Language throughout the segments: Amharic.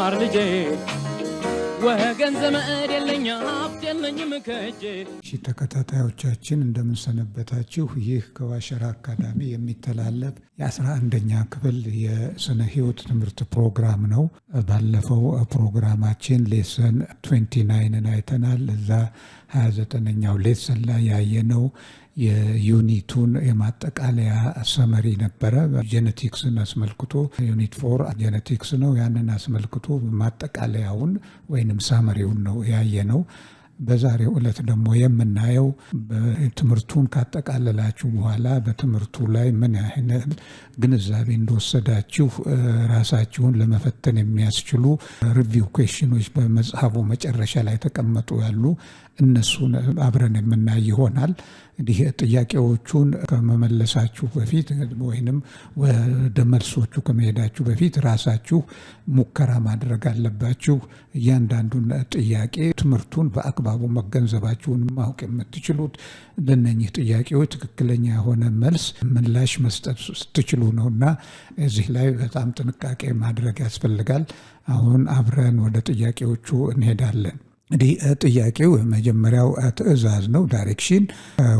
ማር ልጄ ወገን ዘመድ የለኝ ሀብት የለኝም ከእጄ። ተከታታዮቻችን እንደምን ሰነበታችሁ? ይህ ከዋሸራ አካዳሚ የሚተላለፍ የ11ኛ ክፍል የስነ ህይወት ትምህርት ፕሮግራም ነው። ባለፈው ፕሮግራማችን ሌሰን 29ን አይተናል። እዛ 29ኛው ሌሰን ላይ ያየነው የዩኒቱን የማጠቃለያ ሰመሪ ነበረ። ጄኔቲክስን አስመልክቶ ዩኒት 4 ጄኔቲክስ ነው። ያንን አስመልክቶ ማጠቃለያውን ወይንም ሳመሪውን ነው ያየነው። በዛሬው ዕለት ደግሞ የምናየው ትምህርቱን ካጠቃለላችሁ በኋላ በትምህርቱ ላይ ምን ያህል ግንዛቤ እንደወሰዳችሁ ራሳችሁን ለመፈተን የሚያስችሉ ሪቪው ኩዌስችኖች በመጽሐፉ መጨረሻ ላይ ተቀመጡ ያሉ እነሱን አብረን የምናይ ይሆናል። እንዲህ ጥያቄዎቹን ከመመለሳችሁ በፊት ወይንም ወደ መልሶቹ ከመሄዳችሁ በፊት ራሳችሁ ሙከራ ማድረግ አለባችሁ። እያንዳንዱን ጥያቄ ትምህርቱን በአግባቡ መገንዘባችሁን ማወቅ የምትችሉት ለእነኚህ ጥያቄዎች ትክክለኛ የሆነ ምላሽ መስጠት ስትችሉ ነውና እዚህ ላይ በጣም ጥንቃቄ ማድረግ ያስፈልጋል። አሁን አብረን ወደ ጥያቄዎቹ እንሄዳለን። እንዲህ ጥያቄው የመጀመሪያው ትዕዛዝ ነው፣ ዳይሬክሽን።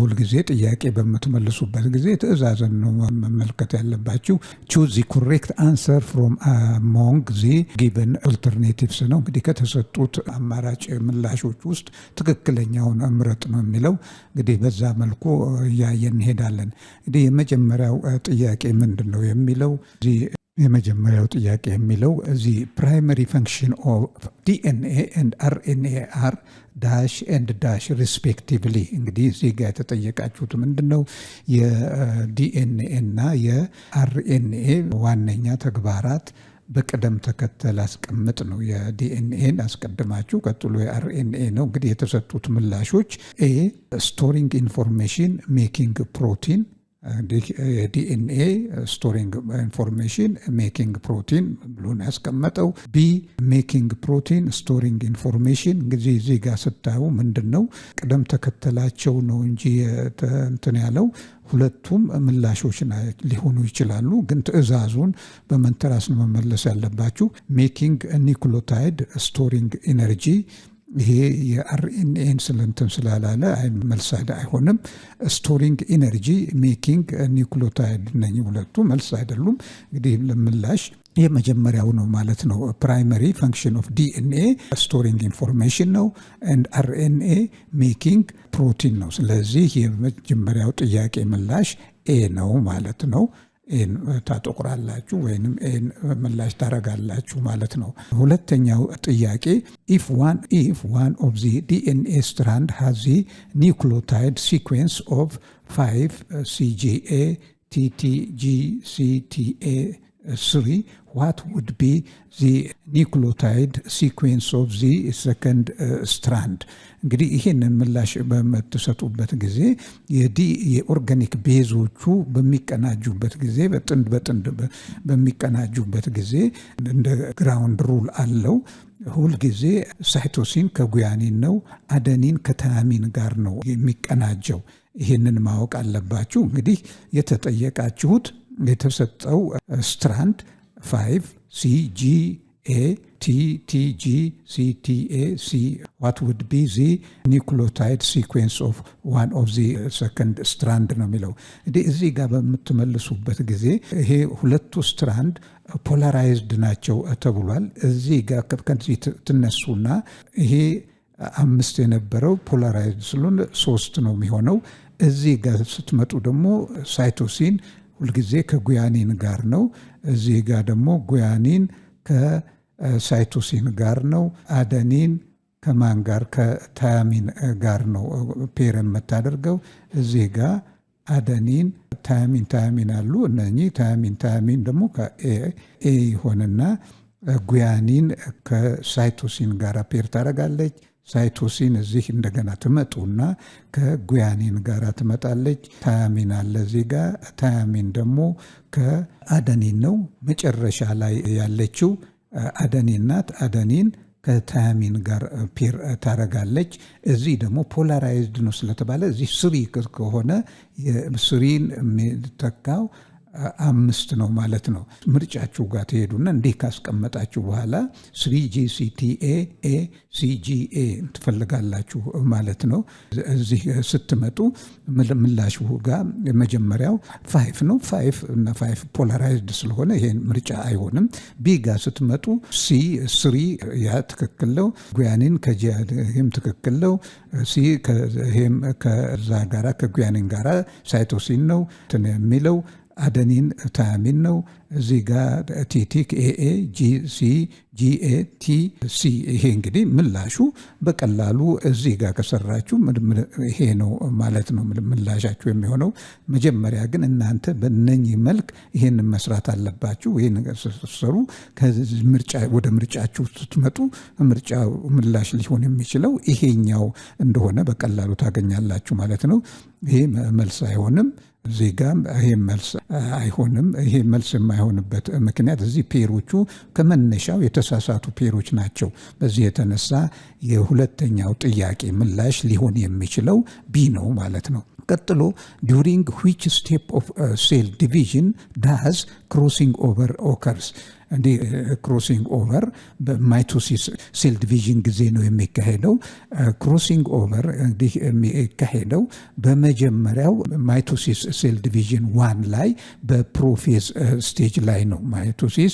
ሁልጊዜ ጥያቄ በምትመልሱበት ጊዜ ትዕዛዝን ነው መመልከት ያለባችሁ። ቹዝ ዚ ኮሬክት አንሰር ፍሮም አሞንግ ዚ ጊቨን አልተርኔቲቭስ ነው። እንግዲህ ከተሰጡት አማራጭ ምላሾች ውስጥ ትክክለኛውን ምረጥ ነው የሚለው። እንግዲህ በዛ መልኩ እያየን እንሄዳለን። እንግዲህ የመጀመሪያው ጥያቄ ምንድን ነው የሚለው የመጀመሪያው ጥያቄ የሚለው እዚህ ፕራይመሪ ፈንክሽን ኦፍ ዲኤንኤ ኤንድ አርኤንኤ አር ዳሽ ኤንድ ዳሽ ሪስፔክቲቭሊ። እንግዲህ እዚህ ጋር የተጠየቃችሁት ምንድን ነው? የዲኤንኤ እና የአርኤንኤ ዋነኛ ተግባራት በቅደም ተከተል አስቀምጥ ነው። የዲኤንኤን አስቀድማችሁ ቀጥሎ የአርኤንኤ ነው። እንግዲህ የተሰጡት ምላሾች ኤ ስቶሪንግ ኢንፎርሜሽን ሜኪንግ ፕሮቲን፣ የዲኤንኤ ስቶሪንግ ኢንፎርሜሽን ሜኪንግ ፕሮቲን ብሎን ያስቀመጠው። ቢ ሜኪንግ ፕሮቲን ስቶሪንግ ኢንፎርሜሽን። እንግዲህ እዚህ ጋር ስታዩ ምንድን ነው ቅደም ተከተላቸው ነው እንጂ እንትን ያለው ሁለቱም ምላሾች ሊሆኑ ይችላሉ። ግን ትዕዛዙን በመንተራስ ነው መመለስ ያለባችሁ። ሜኪንግ ኒውክሊዮታይድ ስቶሪንግ ኢነርጂ። ይሄ የአርኤንኤን ስለንትን ስላላለ መልስ አይሆንም። ስቶሪንግ ኢነርጂ ሜኪንግ ኒውክሊዮታይድ ነኝ፣ ሁለቱ መልስ አይደሉም። እንግዲህ ለምላሽ የመጀመሪያው ነው ማለት ነው። ፕራይመሪ ፈንክሽን ኦፍ ዲኤንኤ ስቶሪንግ ኢንፎርሜሽን ነው፣ ኤንድ አርኤንኤ ሜኪንግ ፕሮቲን ነው። ስለዚህ የመጀመሪያው ጥያቄ ምላሽ ኤ ነው ማለት ነው። ኤን ታጠቁራላችሁ ወይንም ኤን ምላሽ ታረጋላችሁ ማለት ነው። ሁለተኛው ጥያቄ if one of the DNA strand has the nucleotide sequence of 5 CGA TTG CTA 3 what would be the nucleotide sequence of the second strand? እንግዲህ ይሄንን ምላሽ በምትሰጡበት ጊዜ የኦርጋኒክ ቤዞቹ በሚቀናጁበት ጊዜ በጥንድ በሚቀናጁበት ጊዜ እንደ ግራውንድ ሩል አለው። ሁል ጊዜ ሳይቶሲን ከጉያኒን ነው፣ አደኒን ከታያሚን ጋር ነው የሚቀናጀው። ይሄንን ማወቅ አለባችሁ። እንግዲህ የተጠየቃችሁት የተሰጠው ስትራንድ 5 CGA TTG CTA C what would be the nucleotide sequence of one of the second strand ነው የሚለው። እዚህ ጋር በምትመልሱበት ጊዜ ይሄ ሁለቱ ስትራንድ ፖላራይዝድ ናቸው ተብሏል። እዚህ ጋር ከዚህ ትነሱና ይሄ 5 የነበረው ፖላራይዝድ ስለሆነ 3 ነው የሚሆነው። እዚህ ጋር ስትመጡ ደግሞ ሳይቶሲን ሁልጊዜ ከጉያኒን ጋር ነው። እዚህ ጋር ደግሞ ጉያኒን ከሳይቶሲን ጋር ነው። አደኒን ከማን ጋር? ከታያሚን ጋር ነው ፔር የምታደርገው። እዚህ ጋር አደኒን ታያሚን አሉ። እነኚህ ታያሚን ደግሞ ከኤ ይሆንና ጉያኒን ከሳይቶሲን ጋር ፔር ታደርጋለች። ሳይቶሲን እዚህ እንደገና ትመጡና ከጉያኒን ጋር ትመጣለች። ታያሚን አለ እዚህ ጋር። ታያሚን ደግሞ ከአደኒን ነው። መጨረሻ ላይ ያለችው አደኒን ናት። አደኒን ከታያሚን ጋር ፔር ታረጋለች። እዚህ ደግሞ ፖላራይዝድ ነው ስለተባለ እዚህ ስሪ ከሆነ ስሪን የሚተካው 5 ነው ማለት ነው። ምርጫችሁ ጋር ትሄዱና እንዲህ ካስቀመጣችሁ በኋላ 3GCTA CGA ትፈልጋላችሁ ማለት ነው። እዚህ ስትመጡ ምላሹ ጋር መጀመሪያው 5 ነው። 5 እና 5 ፖላራይዝድ ስለሆነ ይሄን ምርጫ አይሆንም። ቢ ጋር ስትመጡ C3 ያ ትክክል ነው። ጉያኒን ከጂም ትክክል ነው። ሲ ከሄም ከዛ ጋራ ከጉያኒን ጋራ ሳይቶሲን ነው የሚለው አደኒን ታያሚን ነው። እዚህ ጋር ቲቲክ ኤኤ ጂሲ ጂኤ ቲሲ ይሄ እንግዲህ ምላሹ በቀላሉ እዚህ ጋር ከሰራችሁ ይሄ ነው ማለት ነው ምላሻችሁ የሚሆነው። መጀመሪያ ግን እናንተ በእነኚህ መልክ ይሄንን መስራት አለባችሁ። ይሄን ስትሰሩ ወደ ምርጫችሁ ስትመጡ ምርጫው ምላሽ ሊሆን የሚችለው ይሄኛው እንደሆነ በቀላሉ ታገኛላችሁ ማለት ነው። ይሄ መልስ አይሆንም። እዚህ ጋር ይሄ መልስ አይሆንም። ይሄ መልስ የማይሆንበት ምክንያት እዚህ ፔሮቹ ከመነሻው የተሳሳቱ ፔሮች ናቸው። በዚህ የተነሳ የሁለተኛው ጥያቄ ምላሽ ሊሆን የሚችለው ቢ ነው ማለት ነው። ቀጥሎ ዱሪንግ which step of cell division does crossing over occurs? እንዲህ ክሮሲንግ ኦቨር በማይቶሲስ ሴል ዲቪዥን ጊዜ ነው የሚካሄደው። ክሮሲንግ ኦቨር እንዲህ የሚካሄደው በመጀመሪያው ማይቶሲስ ሴል ዲቪዥን 1 ላይ በፕሮፌዝ ስቴጅ ላይ ነው። ማይቶሲስ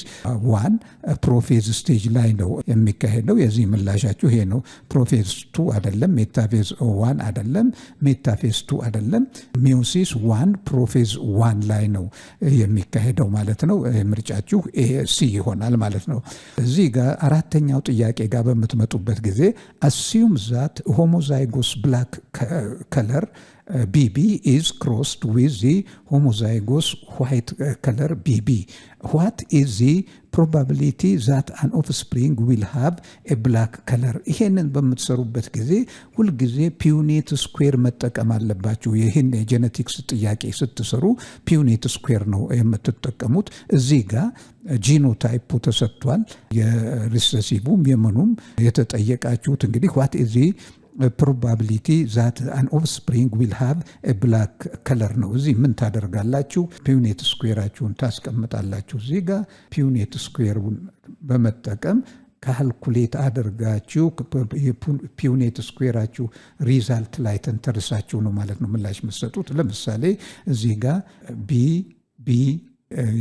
1 ፕሮፌዝ ስቴጅ ላይ ነው የሚካሄደው። የዚህ ምላሻችሁ ይሄ ነው። ፕሮፌዝ 2 አይደለም፣ ሜታፌዝ 1 አይደለም፣ ሜታፌዝ 2 አይደለም። ሚዮሲስ 1 ፕሮፌዝ 1 ላይ ነው የሚካሄደው ማለት ነው። ምርጫችሁ ሲ ይሆናል ማለት ነው። እዚህ ጋር አራተኛው ጥያቄ ጋር በምትመጡበት ጊዜ assume that homozygous black color BB is crossed with the homozygous white color BB. What is the probability that an offspring will have a black color? ይሄንን በምትሰሩበት ጊዜ ሁልጊዜ ፒዩኔት ስኩዌር መጠቀም አለባችሁ። ይህን የጄኔቲክስ ጥያቄ ስትሰሩ ፒዩኔት ስኩዌር ነው የምትጠቀሙት። እዚህ ጋር ጂኖታይፑ ተሰጥቷል። የሪሰሲቭም የምኑም የተጠየቃችሁት እንግዲህ what is the probability that an offspring will have a black color ነው። እዚህ ምን ታደርጋላችሁ? ፒዩኔት ስኩዌራችሁን ታስቀምጣላችሁ። እዚህ ጋር ፒዩኔት ስኩዌሩን በመጠቀም ካልኩሌት አድርጋችሁ ፒዩኔት ስኩዌራችሁ ሪዛልት ላይ ተንተርሳችሁ ነው ማለት ነው ምላሽ መስጠቱት። ለምሳሌ እዚህ ጋር ቢ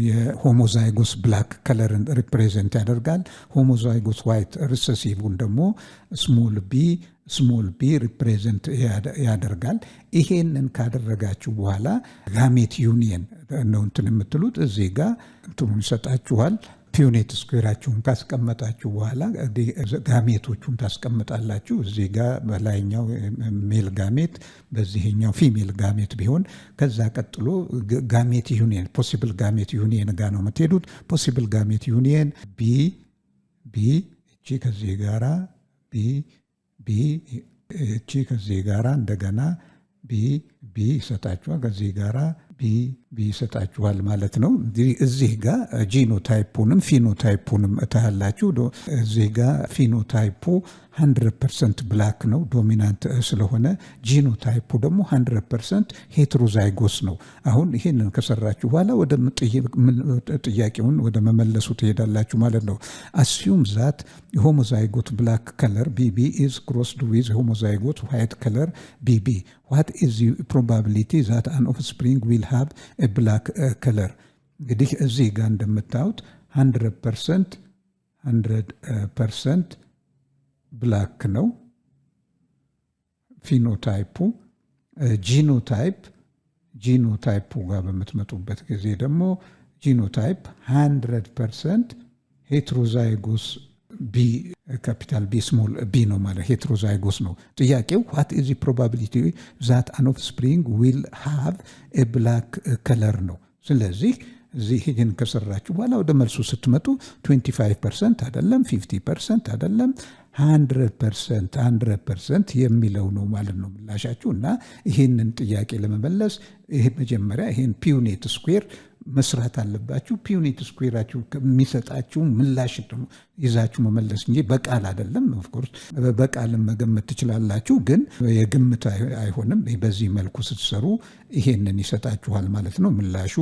የሆሞዛይጎስ ብላክ ከለርን ሪፕሬዘንት ያደርጋል። ሆሞዛይጎስ ዋይት ሪሰሲቭን ደግሞ ስሞል ቢ ሪፕሬዘንት ያደርጋል። ይሄንን ካደረጋችሁ በኋላ ጋሜት ዩኒየን ነው እንትን የምትሉት። እዚህ ጋር እንትኑን ይሰጣችኋል። ፒዩኔት ስኩዌራችሁን ካስቀመጣችሁ በኋላ ጋሜቶቹን ታስቀምጣላችሁ። እዚህ ጋር በላይኛው ሜል ጋሜት፣ በዚህኛው ፊሜል ጋሜት ቢሆን ከዛ ቀጥሎ ጋሜት ዩኒየን ፖሲብል ጋሜት ዩኒየን ጋር ነው የምትሄዱት። ፖሲብል ጋሜት ዩኒየን ቢ እቺ ከዚህ ጋራ ቢ እቺ ከዚህ ጋራ እንደገና ቢ ይሰጣችኋል። ከዚህ ጋራ ቢ ይሰጣችኋል ማለት ነው። እዚህ ጋር ጂኖታይፑንም ፊኖታይፑንም እታያላችሁ። እዚህ ጋር ፊኖታይፑ 100% ብላክ ነው ዶሚናንት ስለሆነ፣ ጂኖታይፑ ደግሞ 100% ሄትሮዛይጎስ ነው። አሁን ይሄንን ከሰራችሁ በኋላ ወደ ጥያቄውን ወደ መመለሱ ትሄዳላችሁ ማለት ነው። assume that homozygote black color BB is crossed with homozygote white color BB. What is the probability that an offspring will have a black color? እንግዲህ እዚህ ጋር እንደምታዩት 100% ብላክ ነው ፊኖታይፑ። ጂኖታይፑ ጋር በምትመጡበት ጊዜ ደግሞ ጂኖታይፕ 100% ሄትሮዛይጎስ ቢ ካፒታል ቢ ስሞል ቢ ነው ማለት ሄትሮዛይጎስ ነው። ጥያቄው what is the probability that an offspring will have a black color ነው። ስለዚህ እዚህ ይህን ከሰራችሁ በኋላ ወደ መልሱ ስትመጡ 25% አይደለም፣ 50% አይደለም፣ 100% የሚለው ነው ማለት ነው ምላሻችሁ። እና ይህንን ጥያቄ ለመመለስ ይሄ መጀመሪያ ይሄን ፒዩኔት ስኩዌር መስራት አለባችሁ። ፒዩኔት ስኩዌራችሁ ከሚሰጣችሁ ምላሽ ይዛችሁ መመለስ እንጂ በቃል አይደለም። ኦፍኮርስ በቃልም መገመት ትችላላችሁ፣ ግን የግምት አይሆንም። በዚህ መልኩ ስትሰሩ ይሄንን ይሰጣችኋል ማለት ነው። ምላሹ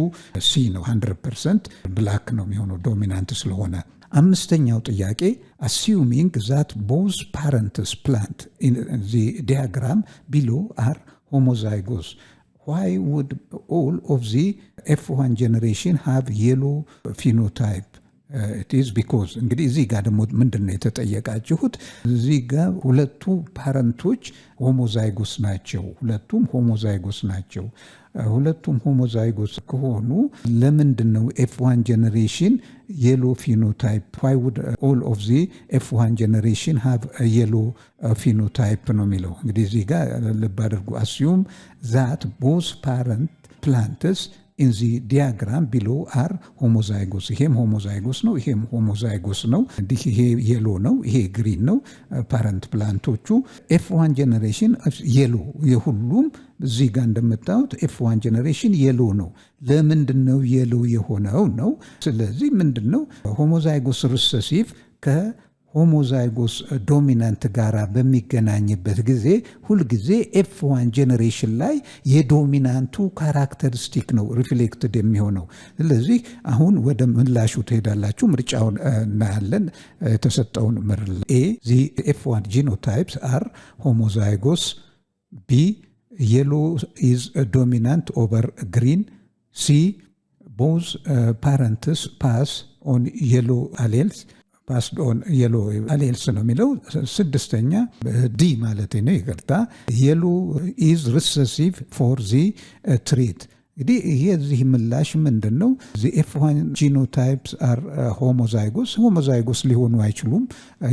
ሲ ነው። 100% ብላክ ነው የሚሆነው ዶሚናንት ስለሆነ። አምስተኛው ጥያቄ assuming that both parents plant in the diagram below are homozygous, why would all of the F1 generation have yellow phenotype? It is because እንግዲህ እዚህ ጋር ደግሞ ምንድነው የተጠየቃችሁት? እዚህ ጋር ሁለቱ ፓረንቶች ሆሞዛይጎስ ናቸው። ሁለቱም ሆሞዛይጎስ ከሆኑ ለምንድነው F1 ጀነሬሽን የሎ ፊኖታይፕ? why would all of the F1 generation have a yellow phenotype ነው የሚለው። እንግዲህ እዚህ ጋር ልብ አድርጉ። assume that both parent plants in the diagram below are homozygous. ይሄም ሆሞዛይጎስ ነው፣ ይሄም ሆሞዛይጎስ ነው። እንዲህ ይሄ የሎ ነው፣ ይሄ ግሪን ነው። ፓረንት ፕላንቶቹ F1 ጀነሬሽን የሎ የሁሉም እዚህ ጋር እንደምታዩት F1 ጀነሬሽን የሎ ነው። ለምንድነው የሎ የሆነው ነው? ስለዚህ ምንድነው ሆሞዛይጎስ ሪሰሲቭ ሆሞዛይጎስ ዶሚናንት ጋራ በሚገናኝበት ጊዜ ሁልጊዜ F1 ጀነሬሽን ላይ የዶሚናንቱ ካራክተሪስቲክ ነው ሪፍሌክትድ የሚሆነው። ስለዚህ አሁን ወደ ምላሹ ትሄዳላችሁ። ምርጫውን እናያለን። የተሰጠውን A the F1 genotypes are homozygous, B yellow is dominant over green, C both parents pass on yellow alleles, passed on yellow alleles ነው የሚለው። ስድስተኛ ዲ ማለት ነው፣ ይቅርታ yellow is recessive for the trait። እንግዲህ የዚህ ምላሽ ምንድነው? the F1 genotypes are homozygous ሊሆኑ አይችሉም።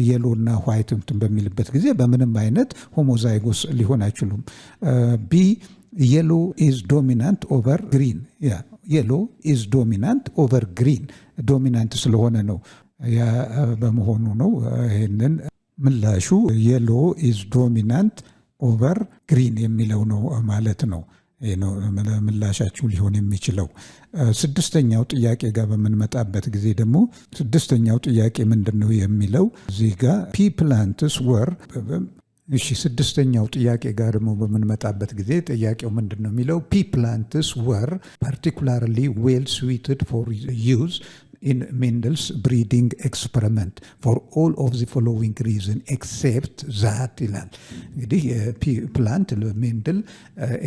የሎ እና ዋይት በሚልበት ጊዜ በምንም አይነት ሆሞዛይጎስ ሊሆን አይችሉም። ቢ yellow is dominant over green። yellow is dominant over green ዶሚናንት ስለሆነ ነው ያ በመሆኑ ነው። ይሄንን ምላሹ የሎ ኢዝ ዶሚናንት ኦቨር ግሪን የሚለው ነው ማለት ነው። ይሄ ነው ምላሻችሁ ሊሆን የሚችለው። ስድስተኛው ጥያቄ ጋር በምንመጣበት ጊዜ ደግሞ ስድስተኛው ጥያቄ ምንድነው የሚለው እዚህ ጋር ፒ ፕላንትስ ወር እሺ ስድስተኛው ጥያቄ ጋር ደግሞ በምንመጣበት ጊዜ ጥያቄው ምንድነው የሚለው ፒ ፕላንትስ ወር ፓርቲኩላርሊ ዌል ስዊትድ ፎር ዩዝ in Mendel's breeding experiment for all of the following reason except that ይላል። እንግዲህ ፕላንት ሜንደል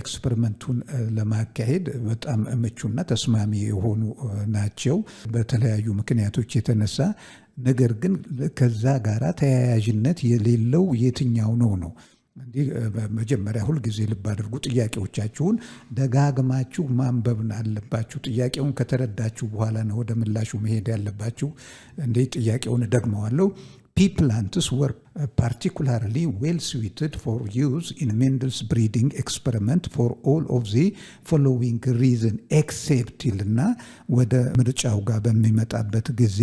ኤክስፐሪመንቱን ለማካሄድ በጣም ምቹና ተስማሚ የሆኑ ናቸው በተለያዩ ምክንያቶች የተነሳ። ነገር ግን ከዛ ጋራ ተያያዥነት የሌለው የትኛው ነው? እንዲህ በመጀመሪያ ሁል ጊዜ ልብ አድርጉ። ጥያቄዎቻችሁን ደጋግማችሁ ማንበብ አለባችሁ። ጥያቄውን ከተረዳችሁ በኋላ ነው ወደ ምላሹ መሄድ ያለባችሁ። እንዴ ጥያቄውን ደግመዋለሁ። P plants were particularly well suited for use in Mendel's breeding experiment for all of the following reason except ይልና ወደ ምርጫው ጋር በሚመጣበት ጊዜ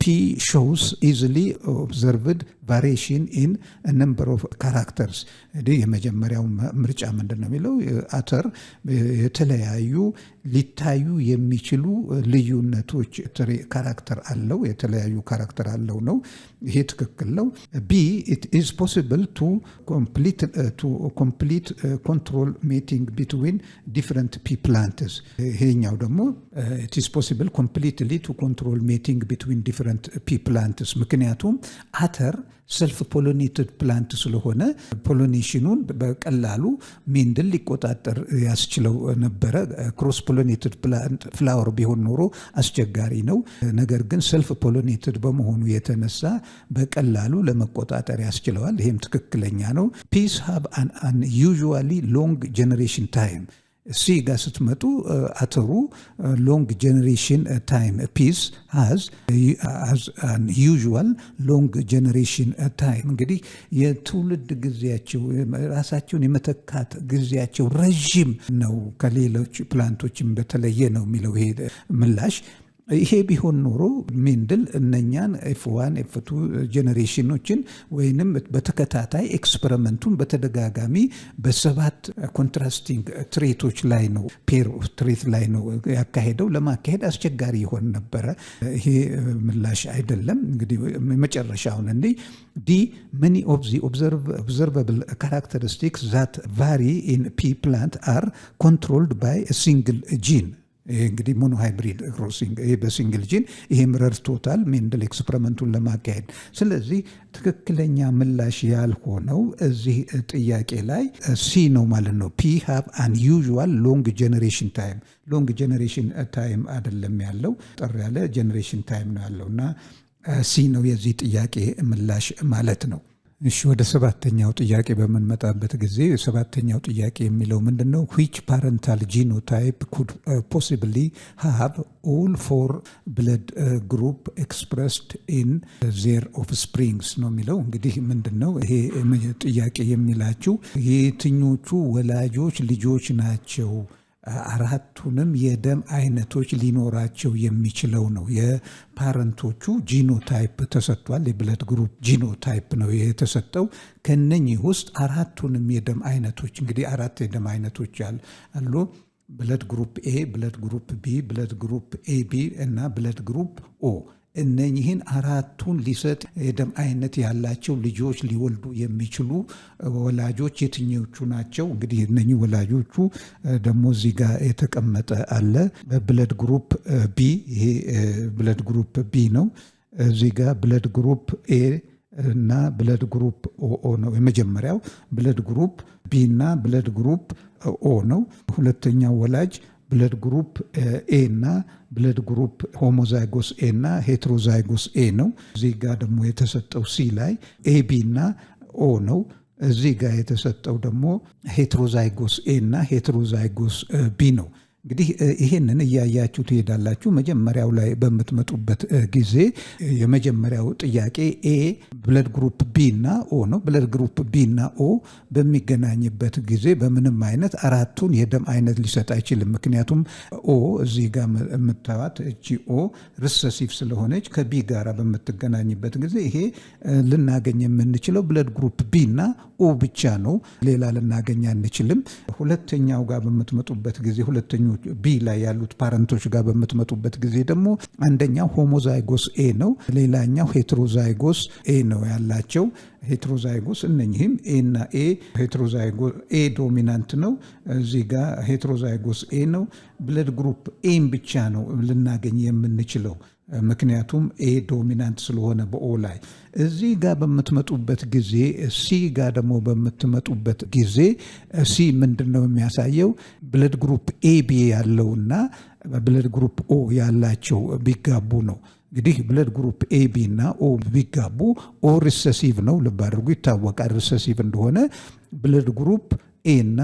P shows easily observed variation in a number of characters። እንግዲህ የመጀመሪያው ምርጫ ምንድነው የሚለው አተር የተለያዩ ሊታዩ የሚችሉ ልዩነቶች ካራክተር አለው፣ የተለያዩ ካራክተር አለው ነው። ይሄ ትክክል ነው። B it is possible to complete control mating between different P plants። ይሄኛው ደግሞ it is possible completely to control mating between different P plants ምክንያቱም አተር ሰልፍ ፖሊኔትድ ፕላንት ስለሆነ ፖሊኔሽኑን በቀላሉ ሜንደል ሊቆጣጠር ያስችለው ነበረ። ክሮስ ፖሊኔትድ ፕላንት ፍላወር ቢሆን ኖሮ አስቸጋሪ ነው። ነገር ግን ሰልፍ ፖሊኔትድ በመሆኑ የተነሳ በቀላሉ ለመቆጣጠር ያስችለዋል። ይሄም ትክክለኛ ነው። ፒስ ሃቭ አን unusually long generation time። ሲ ጋር ስትመጡ አተሩ ሎንግ ጀነሬሽን ታይም ፒስ ሃዝ አን ዩዥዋል ሎንግ ጀነሬሽን ታይም። እንግዲህ የትውልድ ጊዜያቸው ራሳቸውን የመተካት ጊዜያቸው ረዥም ነው፣ ከሌሎች ፕላንቶችም በተለየ ነው የሚለው ይሄ ምላሽ። ይሄ ቢሆን ኖሮ ሜንድል እነኛን F1 F2 ጄኔሬሽኖችን ወይንም በተከታታይ ኤክስፐሪመንቱን በተደጋጋሚ በሰባት ኮንትራስቲንግ ትሬቶች ላይ ነው ፔር ትሬት ላይ ነው ያካሄደው። ለማካሄድ አስቸጋሪ ይሆን ነበረ። ይሄ ምላሽ አይደለም። እንግዲህ መጨረሻውን D many of the observable characteristics that vary in pea plant are controlled by a single gene. እንግዲህ ሞኖሃይብሪድ ክሮሲንግ ይሄ በሲንግል ጂን ይሄም ረድቶታል ሜንደል ኤክስፐሪመንቱን ለማካሄድ። ስለዚህ ትክክለኛ ምላሽ ያልሆነው እዚህ ጥያቄ ላይ ሲ ነው ማለት ነው። ፒ ሃቭ አንዩዥዋል ሎንግ ጄኔሬሽን ታይም። ሎንግ ጄኔሬሽን ታይም አይደለም ያለው፣ ጠር ያለ ጄኔሬሽን ታይም ነው ያለውና ሲ ነው የዚህ ጥያቄ ምላሽ ማለት ነው። እሺ ወደ ሰባተኛው ጥያቄ በምንመጣበት ጊዜ ሰባተኛው ጥያቄ የሚለው ምንድነው? which parental genotype could possibly have all four blood group expressed in their offsprings ነው የሚለው። እንግዲህ ምንድነው ይሄ ጥያቄ የሚላችሁ የትኞቹ ወላጆች ልጆች ናቸው አራቱንም የደም አይነቶች ሊኖራቸው የሚችለው ነው። የፓረንቶቹ ጂኖታይፕ ተሰጥቷል። የብለድ ግሩፕ ጂኖታይፕ ነው የተሰጠው። ከነኚህ ውስጥ አራቱንም የደም አይነቶች እንግዲህ አራት የደም አይነቶች አሉ። ብለድ ግሩፕ ኤ፣ ብለድ ግሩፕ ቢ፣ ብለድ ግሩፕ ኤቢ እና ብለድ ግሩፕ ኦ። እነኚህን አራቱን ሊሰጥ የደም አይነት ያላቸው ልጆች ሊወልዱ የሚችሉ ወላጆች የትኞቹ ናቸው? እንግዲህ እነኚህ ወላጆቹ ደግሞ እዚህ ጋር የተቀመጠ አለ። ብለድ ግሩፕ ቢ፣ ይሄ ብለድ ግሩፕ ቢ ነው። እዚህ ጋር ብለድ ግሩፕ ኤ እና ብለድ ግሩፕ ኦ ነው። የመጀመሪያው ብለድ ግሩፕ ቢ እና ብለድ ግሩፕ ኦ ነው። ሁለተኛው ወላጅ ብለድ ግሩፕ ኤ እና ብለድ ግሩፕ ሆሞዛይጎስ ኤ እና ሄትሮዛይጎስ ኤ ነው። እዚህ ጋር ደግሞ የተሰጠው ሲ ላይ ኤቢ እና ኦ ነው። እዚህ ጋር የተሰጠው ደግሞ ሄትሮዛይጎስ ኤ እና ሄትሮዛይጎስ ቢ ነው። እንግዲህ ይሄንን እያያችሁ ትሄዳላችሁ። መጀመሪያው ላይ በምትመጡበት ጊዜ የመጀመሪያው ጥያቄ ኤ ብለድ ግሩፕ ቢ እና ኦ ነው። ብለድ ግሩፕ ቢ እና ኦ በሚገናኝበት ጊዜ በምንም አይነት አራቱን የደም አይነት ሊሰጥ አይችልም። ምክንያቱም ኦ እዚህ ጋር የምታዩት እቺ ኦ ሪሰሲቭ ስለሆነች ከቢ ጋር በምትገናኝበት ጊዜ ይሄ ልናገኝ የምንችለው ብለድ ግሩፕ ቢ እና ኦ ብቻ ነው። ሌላ ልናገኝ አንችልም። ሁለተኛው ጋር በምትመጡበት ጊዜ ሁለተኛው ቢ ላይ ያሉት ፓረንቶች ጋር በምትመጡበት ጊዜ ደግሞ አንደኛው ሆሞዛይጎስ ኤ ነው፣ ሌላኛው ሄትሮዛይጎስ ኤ ነው ያላቸው። ሄትሮዛይጎስ እነኚህም ኤ እና ኤ ሄትሮዛይጎስ ኤ ዶሚናንት ነው። እዚህ ጋር ሄትሮዛይጎስ ኤ ነው። ብለድ ግሩፕ ኤም ብቻ ነው ልናገኝ የምንችለው ምክንያቱም ኤ ዶሚናንት ስለሆነ በኦ ላይ። እዚህ ጋር በምትመጡበት ጊዜ ሲ ጋር ደግሞ በምትመጡበት ጊዜ ሲ ምንድነው የሚያሳየው? ብለድ ግሩፕ ኤቢ ያለውና ብለድ ግሩፕ ኦ ያላቸው ቢጋቡ ነው። እንግዲህ ብለድ ግሩፕ ኤቢ እና ኦ ቢጋቡ ኦ ሪሰሲቭ ነው። ልብ አድርጉ፣ ይታወቃል ሪሰሲቭ እንደሆነ። ብለድ ግሩፕ ኤ እና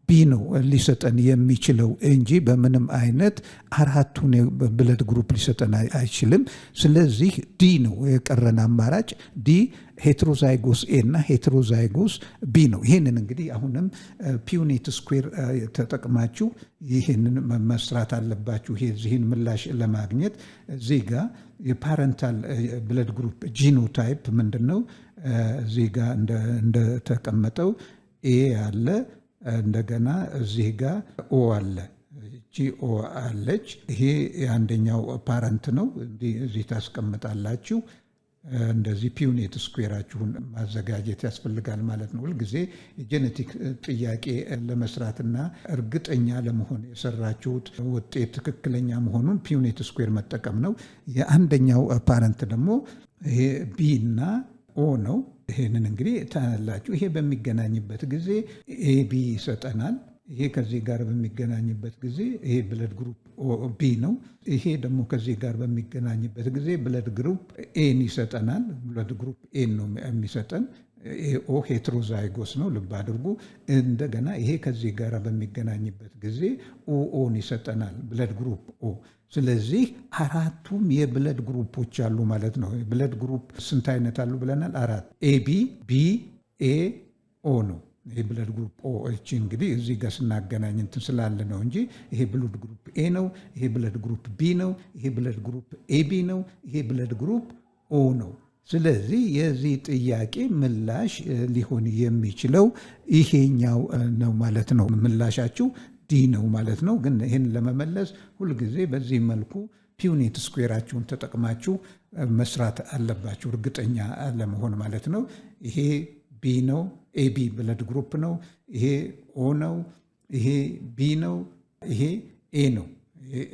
ቢ ነው ሊሰጠን የሚችለው እንጂ በምንም አይነት አራቱን ብለድ ግሩፕ ሊሰጠን አይችልም። ስለዚህ ዲ ነው የቀረን አማራጭ። ዲ ሄትሮዛይጎስ ኤ እና ሄትሮዛይጎስ ቢ ነው። ይህንን እንግዲህ አሁንም ፒዩኔት ስኩዌር ተጠቅማችሁ ይህንን መስራት አለባችሁ። ይህን ምላሽ ለማግኘት እዚህ ጋር የፓረንታል ብለድ ግሩፕ ጂኖታይፕ ምንድን ነው? እዚህ ጋር እንደተቀመጠው ኤ አለ፣ እንደገና እዚህ ጋር ኦ አለ፣ ጂኦ አለች። ይሄ የአንደኛው ፓረንት ነው። እዚህ ታስቀምጣላችሁ። እንደዚህ ፒዩኔት ስኩዌራችሁን ማዘጋጀት ያስፈልጋል ማለት ነው። ሁልጊዜ የጄኔቲክ ጥያቄ ለመስራትና እርግጠኛ ለመሆን የሰራችሁት ውጤት ትክክለኛ መሆኑን ፒዩኔት ስኩዌር መጠቀም ነው። የአንደኛው ፓረንት ደግሞ ይሄ ቢ እና ኦ ነው። ይሄንን እንግዲህ ታያላችሁ። ይሄ በሚገናኝበት ጊዜ ኤቢ ይሰጠናል። ይሄ ከዚህ ጋር በሚገናኝበት ጊዜ ይሄ ብለድ ግሩፕ ቢ ነው። ይሄ ደግሞ ከዚህ ጋር በሚገናኝበት ጊዜ ብለድ ግሩፕ ኤን ይሰጠናል። ብለድ ግሩፕ ኤን ነው የሚሰጠን። ኦ ሄትሮዛይጎስ ነው፣ ልብ አድርጉ። እንደገና ይሄ ከዚህ ጋር በሚገናኝበት ጊዜ ኦን ይሰጠናል፣ ብለድ ግሩፕ ኦ። ስለዚህ አራቱም የብለድ ግሩፖች አሉ ማለት ነው። ብለድ ግሩፕ ስንት አይነት አሉ ብለናል? አራት። ኤቢ፣ ቢ፣ ኤ፣ ኦ ነው። ይሄ ብለድ ግሩፕ ኦ እቺ እንግዲህ እዚህ ጋር ስናገናኝ እንትን ስላለ ነው እንጂ ይሄ ብለድ ግሩፕ ኤ ነው፣ ይሄ ብለድ ግሩፕ ቢ ነው፣ ይሄ ብለድ ግሩፕ ኤቢ ነው፣ ይሄ ብለድ ግሩፕ ኦ ነው። ስለዚህ የዚህ ጥያቄ ምላሽ ሊሆን የሚችለው ይሄኛው ነው ማለት ነው። ምላሻችሁ ዲ ነው ማለት ነው። ግን ይህን ለመመለስ ሁልጊዜ በዚህ መልኩ ፒውኔት ስኩዌራችሁን ተጠቅማችሁ መስራት አለባችሁ፣ እርግጠኛ ለመሆን ማለት ነው። ይሄ ቢ ነው፣ ኤቢ ብለድ ግሩፕ ነው። ይሄ ኦ ነው፣ ይሄ ቢ ነው፣ ይሄ ኤ ነው።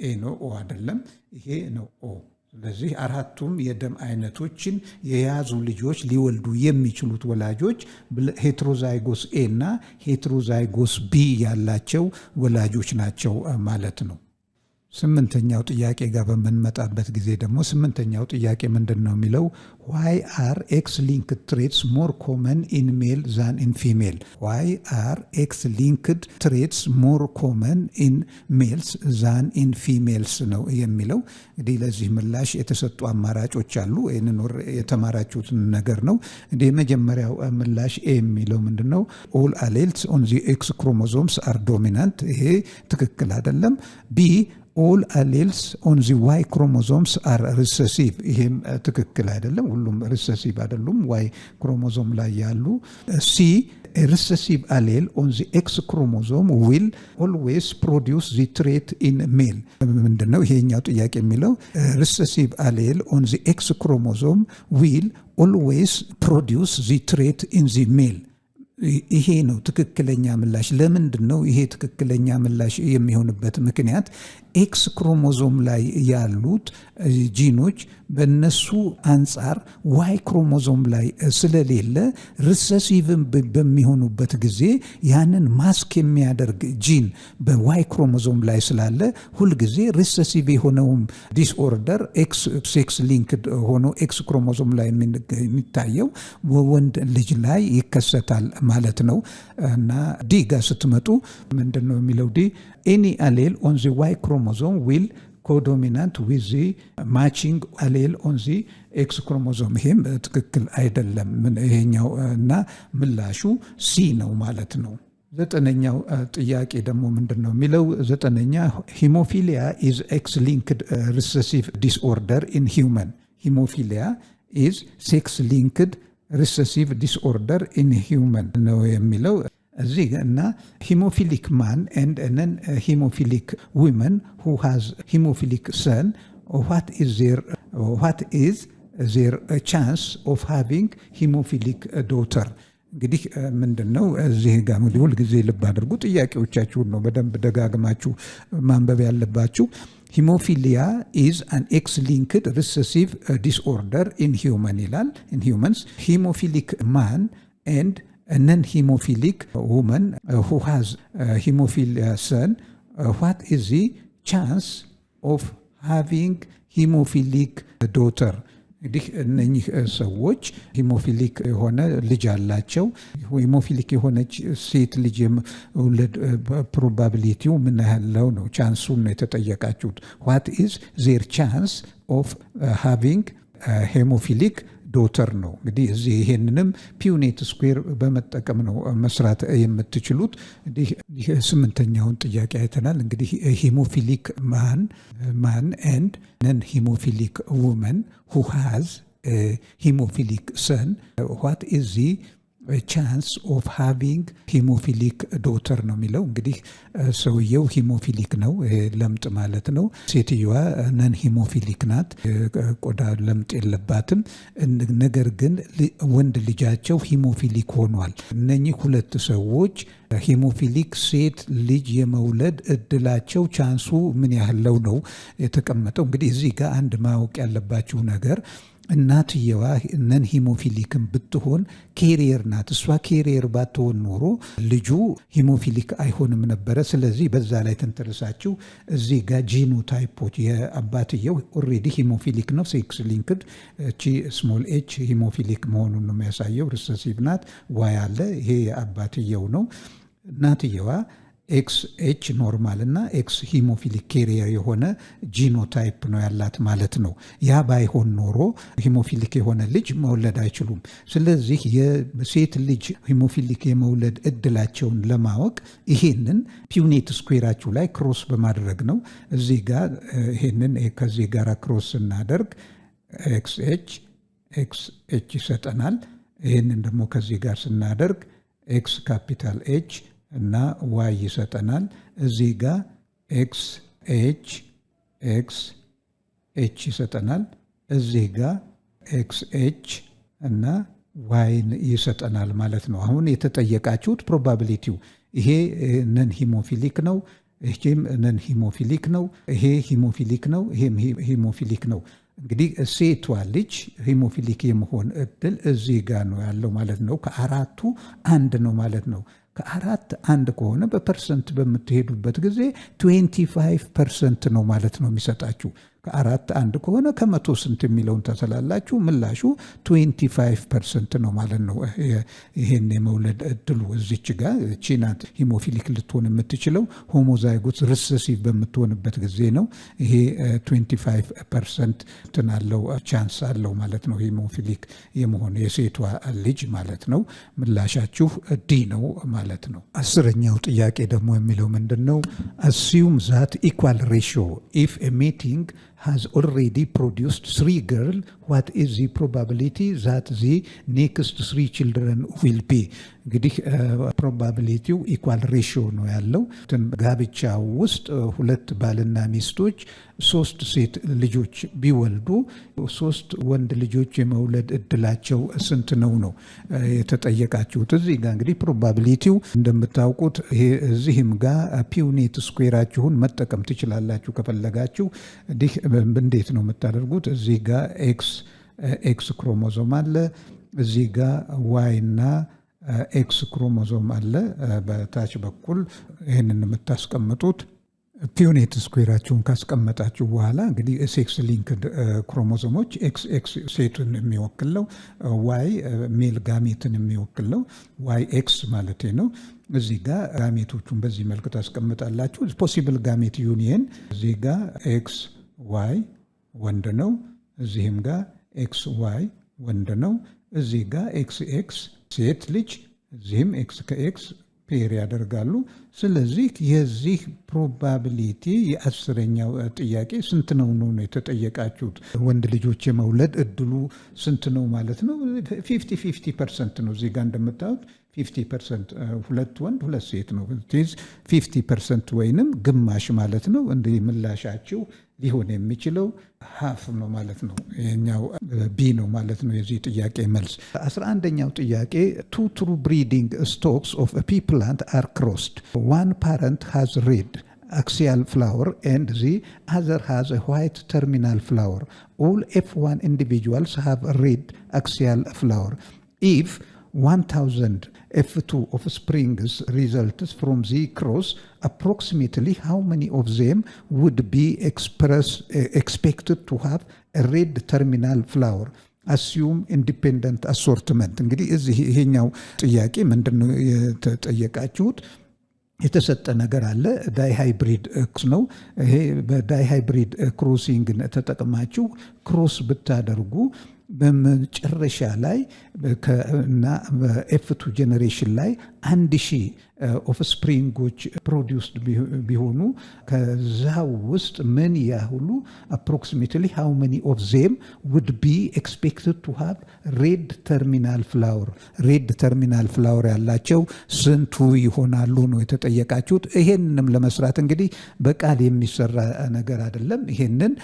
ኤ ነው፣ ኦ አይደለም። ይሄ ነው ኦ። ስለዚህ አራቱም የደም አይነቶችን የያዙ ልጆች ሊወልዱ የሚችሉት ወላጆች ሄትሮዛይጎስ ኤ እና ሄትሮዛይጎስ ቢ ያላቸው ወላጆች ናቸው ማለት ነው። ስምንተኛው ጥያቄ ጋር በምንመጣበት ጊዜ ደግሞ ስምንተኛው ጥያቄ ምንድን ነው የሚለው why are X-linked traits more common in male than in female? Why are X-linked traits more common in males than in females ነው የሚለው። እንግዲህ ለዚህ ምላሽ የተሰጡ አማራጮች አሉ። ይህንን የተማራችሁትን ነገር ነው። እንግዲህ የመጀመሪያው ምላሽ ኤ የሚለው ምንድን ነው? all alleles on the X chromosomes are dominant። ይሄ ትክክል አይደለም። ቢ all alleles on the Y chromosomes are recessive። ይሄም ትክክል አይደለም። ሁሉም ሪሰሲቭ አይደሉም Y ክሮሞዞም ላይ ያሉ። ሲ a recessive allele on the X chromosome will always produce the trait in male። ምንድነው ይሄኛው ጥያቄ የሚለው recessive allele on the X chromosome will always produce the trait in the male። ይሄ ነው ትክክለኛ ምላሽ። ለምንድን ነው ይሄ ትክክለኛ ምላሽ የሚሆንበት ምክንያት? ኤክስ ክሮሞዞም ላይ ያሉት ጂኖች በነሱ አንጻር ዋይ ክሮሞዞም ላይ ስለሌለ ሪሰሲቭን በሚሆኑበት ጊዜ ያንን ማስክ የሚያደርግ ጂን በዋይ ክሮሞዞም ላይ ስላለ ሁልጊዜ ሪሰሲቭ የሆነውም ዲስኦርደር ኤክስ ሊንክድ ሆኖ ኤክስ ክሮሞዞም ላይ የሚታየው ወንድ ልጅ ላይ ይከሰታል ማለት ነው። እና ዲ ጋር ስትመጡ ምንድን ነው የሚለው? ዲ ኤኒ አሌል ኦን ዚ ዋይ ክሮሞዞም ዊል ኮዶሚናንት ዊዝ ዚ ማቺንግ አሌል ኦን ዚ ኤክስ ክሮሞዞም። ይሄም ትክክል አይደለም ይሄኛው እና ምላሹ ሲ ነው ማለት ነው። ዘጠነኛው ጥያቄ ደግሞ ምንድን ነው የሚለው? ዘጠነኛ ሂሞፊሊያ ኢዝ ኤክስ ሊንክድ ሪሰሲቭ ዲስኦርደር ኢን ሂውመን። ሂሞፊሊያ ኢዝ ሴክስ ሊንክድ ሪሰሲቭ ዲስኦርደር ኢን ሂውመን ነው የሚለው እዚህ እና ሂሞፊሊክ ማን ኤንድ ነን ሂሞፊሊክ ዊመን ሁ ሃዝ ሂሞፊሊክ ሰን ዋት ኢዝ ዜር ቻንስ ኦፍ ሃቪንግ ሂሞፊሊክ ዶተር። እንግዲህ ምንድን ነው እዚህ ጋር ሁል ጊዜ ልብ አድርጉ፣ ጥያቄዎቻችሁን ነው በደንብ ደጋግማችሁ ማንበብ ያለባችሁ። ሂሞፊሊያ ኢዝ አን ኤክስ ሊንክድ ሪሰሲቭ ዲስኦርደር ኢን ሂውመን ይላል። ኢን ሂውመንስ ሂሞፊሊክ ማን ኤንድ non-hemophilic woman who has hemophilia son, what is the chance of having hemophilic daughter? እንግዲህ እነኚህ ሰዎች ሂሞፊሊክ የሆነ ልጅ አላቸው። ሂሞፊሊክ የሆነች ሴት ልጅ የመውለድ ፕሮባቢሊቲው ምን ያህለው ነው? ቻንሱን ነው የተጠየቃችሁት። what is their chance of having ሄሞፊሊክ ዶተር ነው። እንግዲህ እዚህ ይሄንንም ፒውኔት ስኩዌር በመጠቀም ነው መስራት የምትችሉት። እንግዲህ ስምንተኛውን ጥያቄ አይተናል። እንግዲህ ሂሞፊሊክ ማን ኤንድ ነን ሂሞፊሊክ ውመን ሁ ሃዝ ሂሞፊሊክ ሰን ዋት ኢዝ ዚ ቻንስ ኦፍ ሃቪንግ ሂሞፊሊክ ዶተር ነው የሚለው። እንግዲህ ሰውየው ሂሞፊሊክ ነው፣ ለምጥ ማለት ነው። ሴትዮዋ ነን ሂሞፊሊክ ናት፣ ቆዳ ለምጥ የለባትም። ነገር ግን ወንድ ልጃቸው ሂሞፊሊክ ሆኗል። እነኚህ ሁለት ሰዎች ሂሞፊሊክ ሴት ልጅ የመውለድ እድላቸው ቻንሱ ምን ያህለው ነው የተቀመጠው። እንግዲህ እዚህ ጋር አንድ ማወቅ ያለባችሁ ነገር እናትየዋ ነን ሂሞፊሊክን ብትሆን ኬሪየር ናት። እሷ ኬሪየር ባትሆን ኖሮ ልጁ ሂሞፊሊክ አይሆንም ነበረ። ስለዚህ በዛ ላይ ተንተርሳችሁ እዚህ ጋር ጂኖ ታይፖች የአባትየው ኦልሬዲ ሂሞፊሊክ ነው፣ ሴክስ ሊንክድ እቺ ስሞል ኤች ሂሞፊሊክ መሆኑን ነው የሚያሳየው። ሪሰሲቭ ናት፣ ዋይ አለ፣ ይሄ የአባትየው ነው። እናትየዋ ኤክስኤች ኖርማል እና ኤክስ ሂሞፊሊክ ካሪየር የሆነ ጂኖታይፕ ነው ያላት ማለት ነው። ያ ባይሆን ኖሮ ሂሞፊሊክ የሆነ ልጅ መውለድ አይችሉም። ስለዚህ የሴት ልጅ ሂሞፊሊክ የመውለድ እድላቸውን ለማወቅ ይሄንን ፒውኔት ስኩዌራችሁ ላይ ክሮስ በማድረግ ነው። እዚህ ጋር ይሄንን ከዚህ ጋር ክሮስ ስናደርግ ኤክስኤች ይሰጠናል። ይህንን ደግሞ ከዚህ ጋር ስናደርግ ኤክስ ካፒታል ኤች እና ዋይ ይሰጠናል። እዚህ ጋር ኤክስ ኤች ይሰጠናል። እዚህ ጋር ኤክስ ኤች እና ዋይን ይሰጠናል ማለት ነው። አሁን የተጠየቃችሁት ፕሮባቢሊቲው ይሄ ነን ሂሞፊሊክ ነው፣ ይሄም ነን ሂሞፊሊክ ነው፣ ይሄ ሂሞፊሊክ ነው፣ ይሄም ሂሞፊሊክ ነው። እንግዲህ ሴቷ ልጅ ሂሞፊሊክ የመሆን እድል እዚህ ጋር ነው ያለው ማለት ነው። ከአራቱ አንድ ነው ማለት ነው። ከአራት አንድ ከሆነ በፐርሰንት በምትሄዱበት ጊዜ 25% ነው ማለት ነው የሚሰጣችሁ። ከአራት አንድ ከሆነ ከመቶ ስንት የሚለውን ተሰላላችሁ፣ ምላሹ 25% ነው ማለት ነው። ይሄን የመውለድ እድሉ እዚች ጋር ቺናት ሂሞፊሊክ ልትሆን የምትችለው ሆሞዛይጎት ሪሰሲቭ በምትሆንበት ጊዜ ነው። ይሄ 25% ትናለው ቻንስ አለው ማለት ነው ሂሞፊሊክ የመሆን የሴቷ ልጅ ማለት ነው። ምላሻችሁ ዲ ነው ማለት ነው። 10ኛው ጥያቄ ደግሞ የሚለው ምንድን ነው? assume that equal ratio if a meeting has already produced 3 girls, what is the probability that the next 3 children will be? እንግዲህ ፕሮባቢሊቲው ኢኳል ሬሽዮ ነው ያለው። ጋብቻ ውስጥ 2 ባልና ሚስቶች 3 ሴት ልጆች ቢወልዱ 3 ወንድ ልጆች የመውለድ እድላቸው ስንት ነው ነው የተጠየቃችሁት። እዚህ ጋር እንግዲህ ፕሮባቢሊቲው እንደምታውቁት ይሄ እዚህም ጋር ፒውኔት ስኩዌራችሁን መጠቀም ትችላላችሁ ከፈለጋችሁ። እንዴት ነው የምታደርጉት? እዚህ ጋር ኤክስ ክሮሞዞም አለ፣ እዚህ ጋር ዋይ እና ኤክስ ክሮሞዞም አለ በታች በኩል። ይህንን የምታስቀምጡት ፒውኔት ስኩዌራችሁን ካስቀመጣችሁ በኋላ እንግዲህ ሴክስ ሊንክድ ክሮሞዞሞች ኤክስ ሴቱን የሚወክል ነው፣ ዋይ ሜል ጋሜትን የሚወክል ነው፣ ዋይ ኤክስ ማለት ነው። እዚህ ጋር ጋሜቶቹን በዚህ መልክ ታስቀምጣላችሁ። ፖሲብል ጋሜት ዩኒየን እዚህ ጋር ኤክስ ዋይ ወንድ ነው፣ እዚህም ጋር ኤክስ ዋይ ወንድ ነው፣ እዚህ ጋር ኤክስ ሴት ልጅ፣ እዚህም ኤክስ ከኤክስ ፔር ያደርጋሉ። ስለዚህ የዚህ ፕሮባቢሊቲ የ10ኛው ጥያቄ ስንት ነው ነው የተጠየቃችሁት። ወንድ ልጆች የመውለድ እድሉ ስንት ነው ማለት ነው? 50% ነው። እዚህ ጋር እንደምታዩት 50% 2 ወንድ 2 ሴት ነው። 50% ወይንም ግማሽ ማለት ነው። እንዲህ ምላሻችሁ ሊሆን የሚችለው ሃፍ ነው ማለት ነው። ይሄኛው ቢ ነው ማለት ነው የዚህ ጥያቄ መልስ። 11ኛው ጥያቄ two true breeding stalks of a pea plant are crossed. One parent has red axial flower and the other has a white terminal flower. All F1 individuals have a red axial flower. If 1000 F2 offsprings results from the cross, approximately how many of them would be expected to have a red terminal flower? Assume independent assortment. እንግዲህ ይሄኛው ጥያቄ ምንድነው የተጠየቃችሁት? የተሰጠ ነገር አለ። ዳይሃይብሪድ ነው። ይሄ በዳይሃይብሪድ ክሮሲንግ ተጠቅማችሁ ክሮስ ብታደርጉ በመጨረሻ ላይ እና በኤፍ2 ጄኔሬሽን ላይ 1000 ኦፍስፕሪንጎች ፕሮዲውስድ ቢሆኑ ከዛው ውስጥ ምን ያህሉ approximately how many of them would be expected to have red terminal flower? ሬድ ተርሚናል ፍላወር ያላቸው ስንቱ ይሆናሉ ነው የተጠየቃችሁት። ይሄንንም ለመስራት እንግዲህ በቃል የሚሰራ ነገር አይደለም። ይሄንን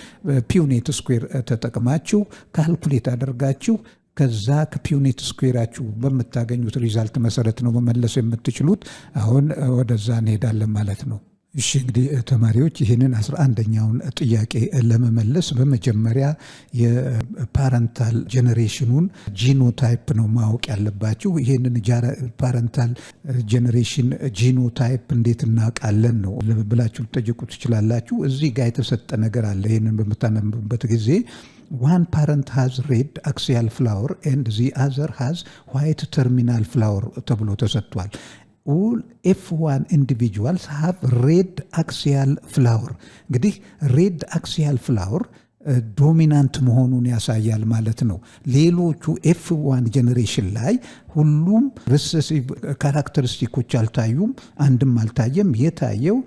ፒውኔት ስኩዌር ተጠቅማችሁ ካልኩሌት አድርጋችሁ ከዛ ከፒውኔት ስኩዌራችሁ በምታገኙት ሪዛልት መሰረት ነው መመለስ የምትችሉት። አሁን ወደዛ እንሄዳለን ማለት ነው። እሺ እንግዲህ ተማሪዎች ይህንን 11ኛውን ጥያቄ ለመመለስ በመጀመሪያ የፓረንታል ጄኔሬሽኑን ጂኖታይፕ ነው ማወቅ ያለባችሁ። ይህንን ፓረንታል ጄኔሬሽን ጂኖታይፕ እንዴት እናውቃለን ነው ብላችሁ ልትጠይቁ ትችላላችሁ። እዚህ ጋር የተሰጠ ነገር አለ። ይህንን በምታነቡበት ጊዜ one parent has red axial flower and the other has white terminal flower ተብሎ ተሰጥቷል። all F1 individuals have red axial flower። እንግዲህ ሬድ አክሲያል ፍላወር ዶሚናንት መሆኑን ያሳያል ማለት ነው። ሌሎቹ F1 ጄኔሬሽን ላይ ሁሉም ሪሰሲቭ ካራክተሪስቲኮች አልታዩም፣ አንድም አልታየም። የታየው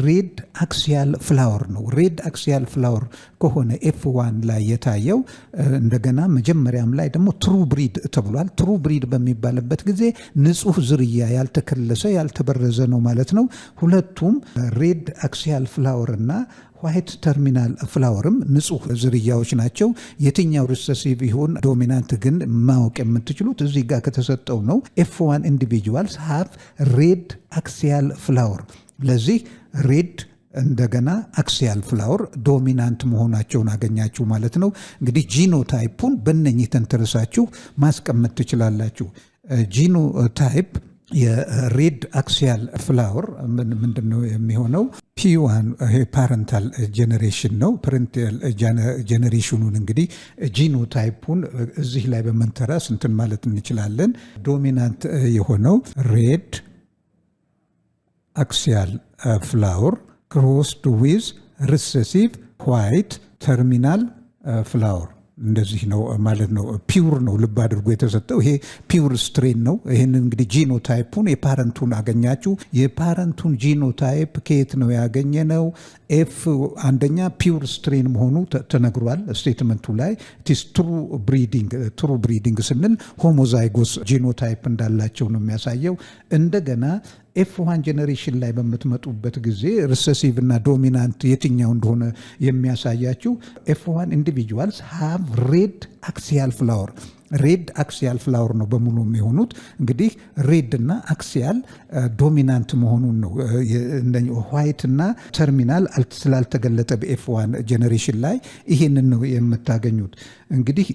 ሬድ አክሲያል ፍላወር ነው። ሬድ አክሲያል ፍላወር ከሆነ F1 ላይ የታየው እንደገና መጀመሪያም ላይ ደግሞ ትሩ ብሪድ ተብሏል። ትሩ ብሪድ በሚባልበት ጊዜ ንጹህ ዝርያ ያልተከለሰ ያልተበረዘ ነው ማለት ነው። ሁለቱም ሬድ አክሲያል ፍላወር እና ዋይት ተርሚናል ፍላወርም ንጹህ ዝርያዎች ናቸው። የትኛው ሪሰሲቭ ይሁን ዶሚናንት ግን ማወቅ የምትችሉት እዚህ ጋር ከተሰጠው ነው። F1 ኢንዲቪጁዋልስ ሃቭ ሬድ አክሲያል ፍላወር። ለዚህ ሬድ እንደገና አክሲያል ፍላወር ዶሚናንት መሆናቸውን አገኛችሁ ማለት ነው። እንግዲህ ጂኖታይፑን በእነኚህ ተንተርሳችሁ ማስቀመጥ ትችላላችሁ። ጂኖታይፕ የሬድ አክሲያል ፍላወር ምንድን ነው የሚሆነው? P1 ፓረንታል ጄኔሬሽን ነው። ፓረንታል ጄኔሬሽኑን እንግዲህ ጂኖታይፑን እዚህ ላይ በመንተራስ እንትን ማለት እንችላለን። ዶሚናንት የሆነው ሬድ አክሲያል ፍላወር ክሮስድ ዊዝ ሪሰሲቭ ዋይት ተርሚናል ፍላወር እንደዚህ ነው ማለት ነው። ፒውር ነው ልብ አድርጎ የተሰጠው ይሄ ፒውር ስትሬን ነው። ይህን እንግዲህ ጂኖታይፑን የፓረንቱን አገኛችሁ። የፓረንቱን ጂኖታይፕ ከየት ነው ያገኘ ነው? ኤፍ አንደኛ ፒውር ስትሬን መሆኑ ተነግሯል ስቴትመንቱ ላይ። ቲስ ትሩ ብሪዲንግ ስንል ሆሞዛይጎስ ጂኖታይፕ እንዳላቸው ነው የሚያሳየው። እንደገና F1 ጄኔሬሽን ላይ በምትመጡበት ጊዜ ሪሰሲቭ እና ዶሚናንት የትኛው እንደሆነ የሚያሳያችሁ F1 ኢንዲቪጁዋልስ ሃቭ ሬድ አክሲያል ፍላወር። ሬድ አክሲያል ፍላወር ነው በሙሉ የሚሆኑት። እንግዲህ ሬድ እና አክሲያል ዶሚናንት መሆኑን ነው። ዋይት እና ተርሚናል ስላልተገለጠ በኤፍ1 ጄኔሬሽን ላይ ይሄንን ነው የምታገኙት። እንግዲህ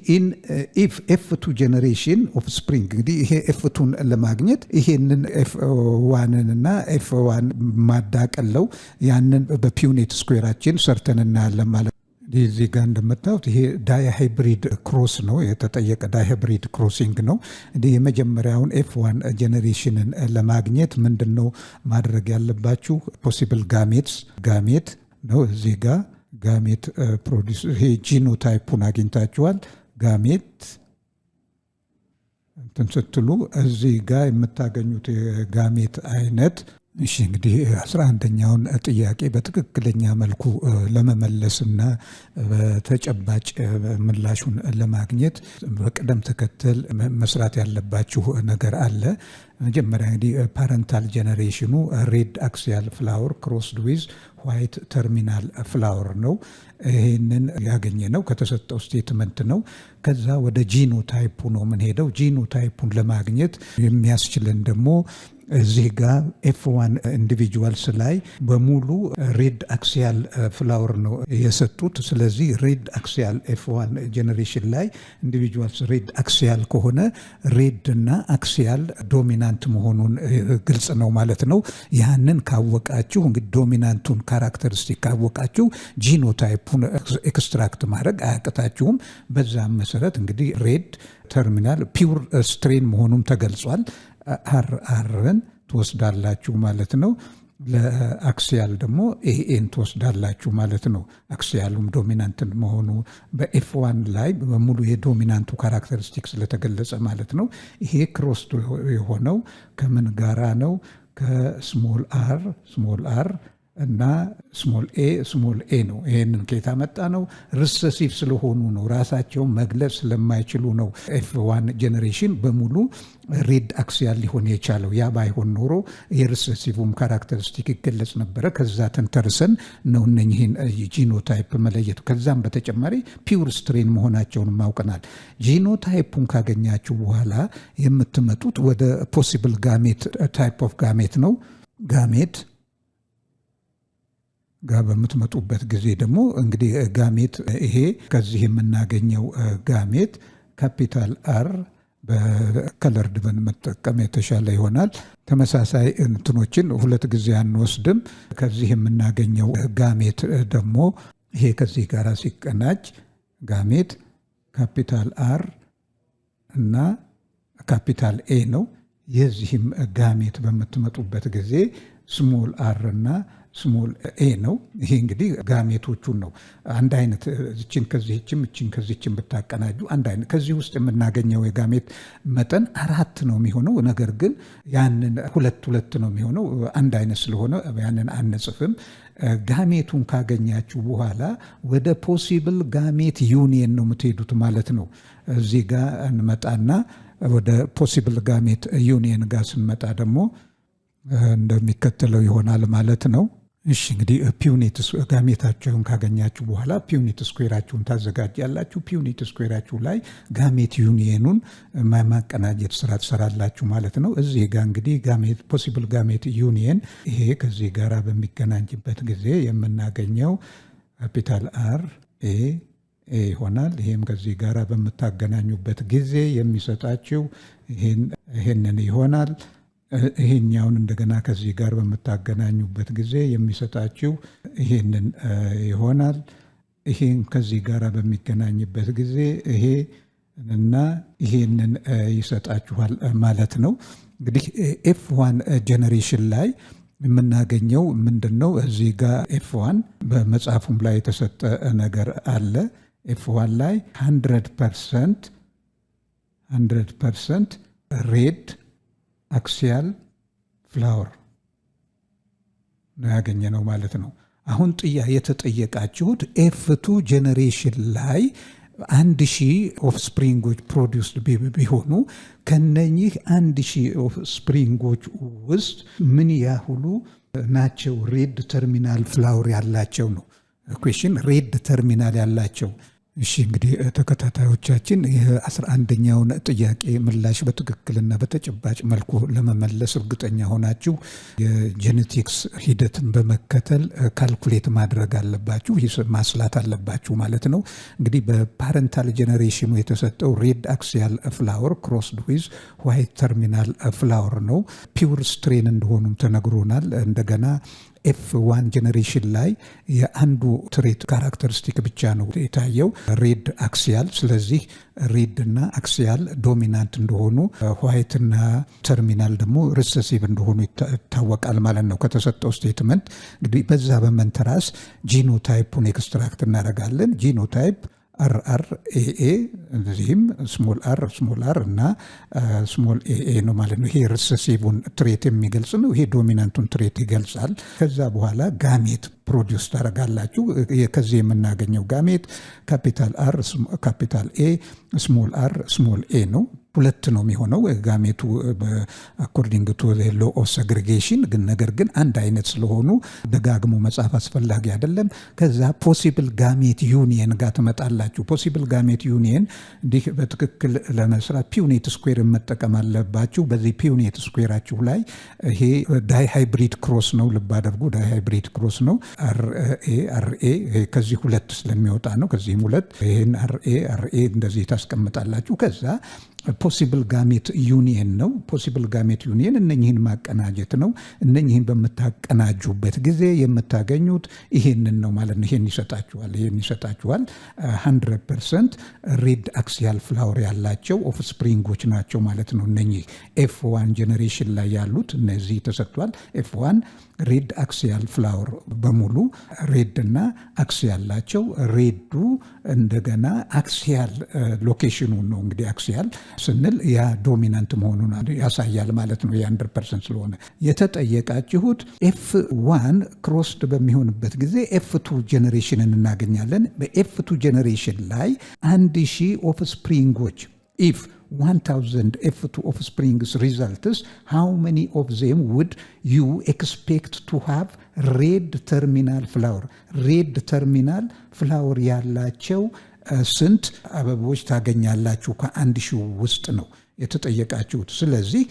ኤፍ2 ጄኔሬሽን ኦፍ ስፕሪንግ እንግዲህ ይሄ ኤፍ2ን ለማግኘት ይሄንን ኤፍ1 እና ኤፍ1 ማዳቀለው ያንን በፒውኔት ስኩዌራችን ሰርተን እናያለን ማለት ነው። እዚህ ጋር እንደምታዩት ይሄ ዳይሃይብሪድ ክሮስ ነው የተጠየቀ። ዳይሃይብሪድ ክሮሲንግ ነው። እንዲህ የመጀመሪያውን F1 ጄኔሬሽንን ለማግኘት ምንድን ነው ማድረግ ያለባችሁ? ፖሲብል ጋሜት ነው። እዚህ ጋር ጋሜት ፕሮዲስ ይሄ ጂኖታይፑን አግኝታችኋል። ጋሜት እንትን ስትሉ እዚህ ጋር የምታገኙት የጋሜት አይነት እሺ እንግዲህ 11ኛውን ጥያቄ በትክክለኛ መልኩ ለመመለስና በተጨባጭ ምላሹን ለማግኘት በቅደም ተከተል መስራት ያለባችሁ ነገር አለ። መጀመሪያ እንግዲህ ፓረንታል ጄኔሬሽኑ ሬድ አክሲያል ፍላወር ክሮስድ ዊዝ ዋይት ተርሚናል ፍላወር ነው። ይህንን ያገኘ ነው ከተሰጠው ስቴትመንት ነው። ከዛ ወደ ጂኖታይፑ ነው የምንሄደው። ጂኖታይፑን ለማግኘት የሚያስችለን ደግሞ እዚህ ጋር F1 ኢንዲቪጁዋልስ ላይ በሙሉ ሬድ አክሲያል ፍላወር ነው የሰጡት። ስለዚህ ሬድ አክሲያል F1 ጄኔሬሽን ላይ ኢንዲቪጁዋልስ ሬድ አክሲያል ከሆነ ሬድ እና አክሲያል ዶሚናንት መሆኑን ግልጽ ነው ማለት ነው። ያንን ካወቃችሁ እንግዲህ ዶሚናንቱን ካራክተሪስቲክ ካወቃችሁ ጂኖታይፑን ኤክስትራክት ማድረግ አያቅታችሁም። በዛም መሰረት እንግዲህ ሬድ ተርሚናል ፒውር ስትሬን መሆኑም ተገልጿል። አርን ትወስዳላችሁ ማለት ነው። ለአክሲያል ደግሞ ኤኤን ትወስዳላችሁ ማለት ነው። አክሲያሉም ዶሚናንት መሆኑ በኤፍ1 ላይ በሙሉ የዶሚናንቱ ካራክተሪስቲክ ስለተገለጸ ማለት ነው። ይሄ ክሮስ የሆነው ከምን ጋራ ነው? ከስሞል አር እና ስሞል ኤ ነው። ይሄንን ከየት መጣ ነው? ሪሰሲቭ ስለሆኑ ነው። ራሳቸውን መግለጽ ስለማይችሉ ነው F1 ጄኔሬሽን በሙሉ ሬድ አክሲያል ሊሆን የቻለው። ያ ባይሆን ኖሮ የሪሰሲቭም ካራክተሪስቲክ ይገለጽ ነበረ። ከዛ ተንተርሰን ነው እነኚህን ጂኖታይፕ መለየቱ። ከዛም በተጨማሪ ፒውር ስትሬን መሆናቸውን ማውቀናል። ጂኖታይፑን ካገኛችሁ በኋላ የምትመጡት ወደ ፖሲብል ጋሜት ታይፕ ኦፍ ጋሜት ነው። ጋሜት ጋር በምትመጡበት ጊዜ ደግሞ እንግዲህ ጋሜት ይሄ ከዚህ የምናገኘው ጋሜት ካፒታል አር በከለርድ ብንጠቀም የተሻለ ይሆናል። ተመሳሳይ እንትኖችን ሁለት ጊዜ አንወስድም። ከዚህ የምናገኘው ጋሜት ደግሞ ይሄ ከዚህ ጋር ሲቀናጅ ጋሜት ካፒታል አር እና ካፒታል ኤ ነው። የዚህም ጋሜት በምትመጡበት ጊዜ ስሞል አር እና ስሞል ኤ ነው። ይሄ እንግዲህ ጋሜቶቹን ነው አንድ አይነት እችን ከዚህችም እችን ከዚህችም ብታቀናጁ አንድ አይነት ከዚህ ውስጥ የምናገኘው የጋሜት መጠን 4 ነው የሚሆነው። ነገር ግን ያንን ሁለት ነው የሚሆነው አንድ አይነት ስለሆነ ያንን አንጽፍም። ጋሜቱን ካገኛችሁ በኋላ ወደ ፖሲብል ጋሜት ዩኒየን ነው የምትሄዱት ማለት ነው። እዚህ ጋር እንመጣና ወደ ፖሲብል ጋሜት ዩኒየን ጋር ስንመጣ ደግሞ እንደሚከተለው ይሆናል ማለት ነው። እሺ እንግዲህ ፒዩኒት ጋሜታችሁን ካገኛችሁ በኋላ ፒዩኒት ስኩዌራችሁን ታዘጋጃላችሁ። ፒዩኒት ስኩዌራችሁ ላይ ጋሜት ዩኒየኑን ማቀናጀት ስራ ትሰራላችሁ ማለት ነው። እዚህ ጋር እንግዲህ ጋሜት ፖሲብል ጋሜት ዩኒየን ይሄ ከዚህ ጋር በሚገናኝበት ጊዜ የምናገኘው ካፒታል አር ኤ ይሆናል። ይሄም ከዚህ ጋር በምታገናኙበት ጊዜ የሚሰጣችሁ ይሄንን ይሆናል። ይሄኛውን እንደገና ከዚህ ጋር በምታገናኙበት ጊዜ የሚሰጣችሁ ይሄንን ይሆናል። ይሄን ከዚህ ጋር በሚገናኝበት ጊዜ ይሄ እና ይሄንን ይሰጣችኋል ማለት ነው። እንግዲህ F1 ጄኔሬሽን ላይ የምናገኘው ምንድነው? እዚህ ጋር F1 በመጽሐፉም ላይ የተሰጠ ነገር አለ። F1 ላይ 100% ሬድ አክሲያል ፍላወር ነው ያገኘ ነው ማለት ነው። አሁን የተጠየቃችሁት F2 ጄኔሬሽን ላይ 1000 ኦፍስፕሪንጎች ፕሮዲውስድ ቢሆኑ ከነኚህ 1000 ኦፍስፕሪንጎች ውስጥ ምን ያህሉ ናቸው ሬድ ተርሚናል ፍላወር ያላቸው ነው ኩዌሽን። ሬድ ተርሚናል ያላቸው። እሺ እንግዲህ ተከታታዮቻችን የ11ኛውን ጥያቄ ምላሽ በትክክልና በተጨባጭ መልኩ ለመመለስ እርግጠኛ ሆናችሁ የጄኔቲክስ ሂደትን በመከተል ካልኩሌት ማድረግ አለባችሁ፣ ማስላት አለባችሁ ማለት ነው። እንግዲህ በፓረንታል ጄኔሬሽኑ የተሰጠው ሬድ አክሲያል ፍላወር ክሮስድ ዊዝ ዋይት ተርሚናል ፍላወር ነው። ፒውር ስትሬን እንደሆኑም ተነግሮናል። እንደገና F1 ጄኔሬሽን ላይ የአንዱ ትሬት ካራክተሪስቲክ ብቻ ነው የታየው ሬድ አክሲያል። ስለዚህ ሬድ እና አክሲያል ዶሚናንት እንደሆኑ፣ ዋይት እና ተርሚናል ደግሞ ሪሰሲቭ እንደሆኑ ይታወቃል ማለት ነው ከተሰጠው ስቴትመንት። እንግዲህ በዛ በመንተራስ ጂኖታይፑን ኤክስትራክት እናደርጋለን። ጂኖታይፕ RRAA እዚህም ስሞል አር እና ስሞል ኤኤ ነው ማለት ነው። ይሄ ሪሰሲቭን ትሬት የሚገልጽ ነው። ይሄ ዶሚናንቱን ትሬት ይገልጻል። ከዛ በኋላ ጋሜት ፕሮዲውስ ታደርጋላችሁ። ከዚህ የምናገኘው ጋሜት ካፒታል አር ካፒታል ኤ ስሞል አር ስሞል ኤ ነው። 2 ነው የሚሆነው ጋሜቱ አኮርዲንግ ቱ ሎ ኦፍ ሰግሪጌሽን። ግን ነገር ግን አንድ አይነት ስለሆኑ ደጋግሞ መጻፍ አስፈላጊ አይደለም። ከዛ ፖሲብል ጋሜት ዩኒየን ጋር ትመጣላችሁ። ፖሲብል ጋሜት ዩኒየን እንዲህ በትክክል ለመስራት ፒዩኔት ስኩዌር መጠቀም አለባችሁ። በዚህ ፒዩኔት ስኩዌራችሁ ላይ ይሄ ዳይ ሃይብሪድ ክሮስ ነው። ልብ አድርጉ፣ ዳይ ሃይብሪድ ክሮስ ነው። አርኤ ከዚህ 2 ስለሚወጣ ነው። ከዚህም 2 ይሄን አርኤ እንደዚህ ታስቀምጣላችሁ። ከዛ ፖሲብል ጋሜት ዩኒየን ነው። ፖሲብል ጋሜት ዩኒየን እነኚህን ማቀናጀት ነው። እነኚህን በምታቀናጁበት ጊዜ የምታገኙት ይሄንን ነው ማለት ነው። ይሄን ይሰጣችኋል 100% ሬድ አክሲያል ፍላወር ያላቸው ኦፍስፕሪንጎች ናቸው ማለት ነው። እነኚህ F1 ጄኔሬሽን ላይ ያሉት እነዚህ ተሰጥቷል። F1 ሬድ አክሲያል ፍላወር በሙሉ ሬድ እና አክሲያል ላቸው። ሬዱ እንደገና አክሲያል ሎኬሽኑ ነው። እንግዲህ አክሲያል ስንል ያ ዶሚናንት መሆኑን ያሳያል ማለት ነው። የ100% ስለሆነ የተጠየቃችሁት F1 ክሮስድ በሚሆንበት ጊዜ F2 ጄኔሬሽንን እናገኛለን። በF2 ጄኔሬሽን ላይ 1000 ኦፍስፕሪንጎች ኢፍ 1000 F2 offsprings results, how many of them would you expect to have red terminal flower? Red terminal flower ያላቸው ስንት አበቦች ታገኛላችሁ? ከ1000 ውስጥ ነው የተጠየቃችሁት። ስለዚህ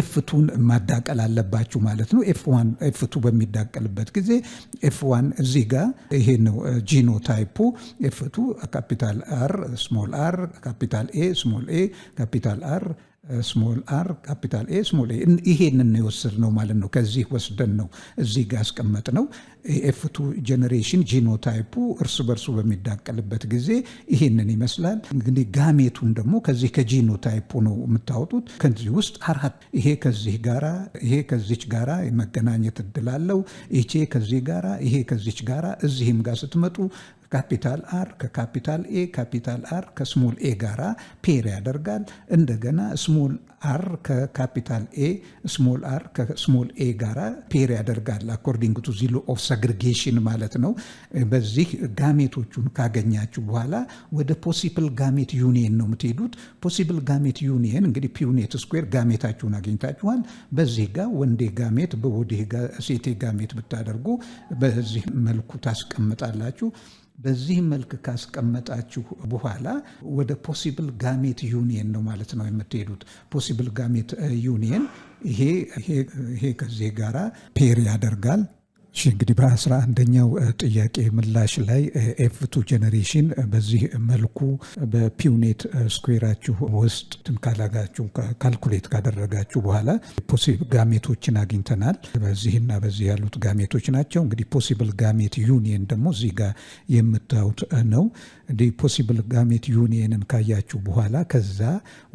F2ን ማዳቀል አለባችሁ ማለት ነው። F2 በሚዳቀልበት ጊዜ F1 እዚህ ጋር ይሄ ነው ጂኖታይፑ። F2 ካፒታል አር ስሞል አር ካፒታል ኤ ስሞል ኤ ካፒታል አር ስሞል አር ካፒታል ኤ ስሞል ኤ ይሄንን የወሰድነው ማለት ነው። ከዚህ ወስደን ነው እዚህ ጋር ያስቀመጥነው። ኤፍ2 ጄኔሬሽን ጂኖታይፑ እርስ በርሱ በሚዳቀልበት ጊዜ ይሄንን ይመስላል። እንግዲህ ጋሜቱን ደግሞ ከዚህ ከጂኖታይፑ ነው የምታወጡት። ከዚህ ውስጥ አራት ይሄ ከዚህ ጋራ ይሄ ከዚች ጋራ የመገናኘት እድል አለው። ይሄ ከዚህ ጋራ ይሄ ከዚች ጋራ እዚህም ጋር ስትመጡ ካፒታል አር ከካፒታል ኤ ካፒታል አር ከስሞል ኤ ጋራ ፔር ያደርጋል። እንደገና ስሞል አር ከካፒታል ኤ ስሞል አር ከስሞል ኤ ጋራ ፔር ያደርጋል። አኮርዲንግ ቱ ዚ ሎ ኦፍ ሰግሪጌሽን ማለት ነው። በዚህ ጋሜቶቹን ካገኛችሁ በኋላ ወደ ፖሲብል ጋሜት ዩኒየን ነው የምትሄዱት። ፖሲብል ጋሜት ዩኒየን እንግዲህ ፒዩኔት ስኩዌር ጋሜታችሁን አግኝታችኋል። በዚህ ጋር ወንዴ ጋሜት በወዴ ሴቴ ጋሜት ብታደርጉ በዚህ መልኩ ታስቀምጣላችሁ። በዚህ መልክ ካስቀመጣችሁ በኋላ ወደ ፖሲብል ጋሜት ዩኒየን ነው ማለት ነው የምትሄዱት። ፖሲብል ጋሜት ዩኒየን ይሄ ከዚህ ጋራ ፔር ያደርጋል። እንግዲህ በ11ኛው ጥያቄ ምላሽ ላይ ኤፍ2 ጄኔሬሽን በዚህ መልኩ በፒውኔት ስኩዌራችሁ ውስጥ ካላጋችሁ ካልኩሌት ካደረጋችሁ በኋላ ፖሲብል ጋሜቶችን አግኝተናል። በዚህና በዚህ ያሉት ጋሜቶች ናቸው። እንግዲህ ፖሲብል ጋሜት ዩኒየን ደግሞ እዚህ ጋር የምታዩት ነው። እንግዲህ ፖሲብል ጋሜት ዩኒየንን ካያችሁ በኋላ ከዛ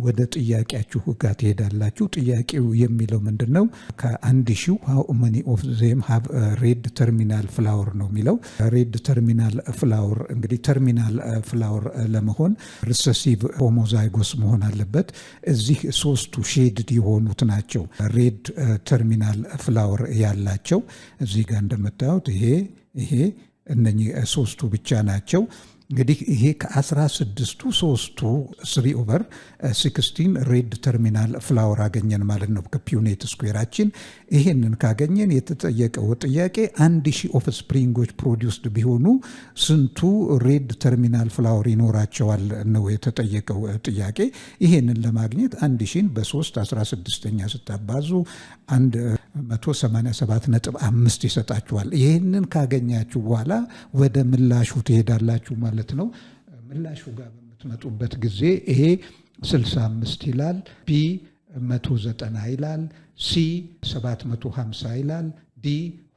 ወደ ጥያቄያችሁ ጋር ትሄዳላችሁ። ጥያቄው የሚለው ምንድን ነው? ከ1000 how many of them have ሬድ ተርሚናል ፍላወር ነው የሚለው። ሬድ ተርሚናል ፍላወር እንግዲህ ተርሚናል ፍላወር ለመሆን ሪሰሲቭ ሆሞዛይጎስ መሆን አለበት። እዚህ ሶስቱ ሼድድ የሆኑት ናቸው ሬድ ተርሚናል ፍላወር ያላቸው። እዚህ ጋር እንደምታዩት ይሄ እነኚህ ሶስቱ ብቻ ናቸው። እንግዲህ ይሄ ከ16ቱ 3/16 ሬድ ተርሚናል ፍላወር አገኘን ማለት ነው ከፒውኔት ስኩዌራችን። ይሄንን ካገኘን የተጠየቀው ጥያቄ 1000 ኦፍ ስፕሪንጎች ፕሮዲውስድ ቢሆኑ ስንቱ ሬድ ተርሚናል ፍላወር ይኖራቸዋል ነው የተጠየቀው ጥያቄ። ይሄንን ለማግኘት 1000ን በ3 16ኛ ስታባዙ 187.5 ይሰጣችኋል። ይህንን ካገኛችሁ በኋላ ወደ ምላሹ ትሄዳላችሁ ማለት ነው። ምላሹ ጋር በምትመጡበት ጊዜ ይሄ 65 ይላል፣ ቢ 190 ይላል፣ ሲ 750 ይላል፣ ዲ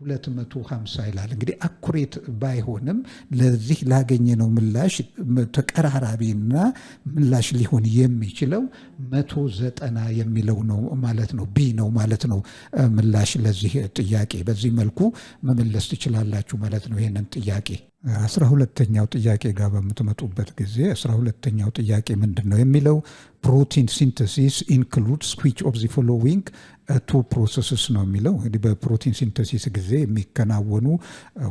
250 ይላል። እንግዲህ አኩሬት ባይሆንም ለዚህ ላገኘነው ምላሽ ተቀራራቢና ምላሽ ሊሆን የሚችለው 190 የሚለው ነው ማለት ነው። ቢ ነው ማለት ነው ምላሽ ለዚህ ጥያቄ። በዚህ መልኩ መመለስ ትችላላችሁ ማለት ነው ይሄንን ጥያቄ። 12ኛው ጥያቄ ጋር በምትመጡበት ጊዜ 12ኛው ጥያቄ ምንድን ነው የሚለው? ፕሮቲን ሲንተሲስ ኢንክሉድስ ዊች ኦፍ ዚ ፎሎዊንግ ቱ ፕሮሰስስ ነው የሚለው። እንግዲህ በፕሮቲን ሲንተሲስ ጊዜ የሚከናወኑ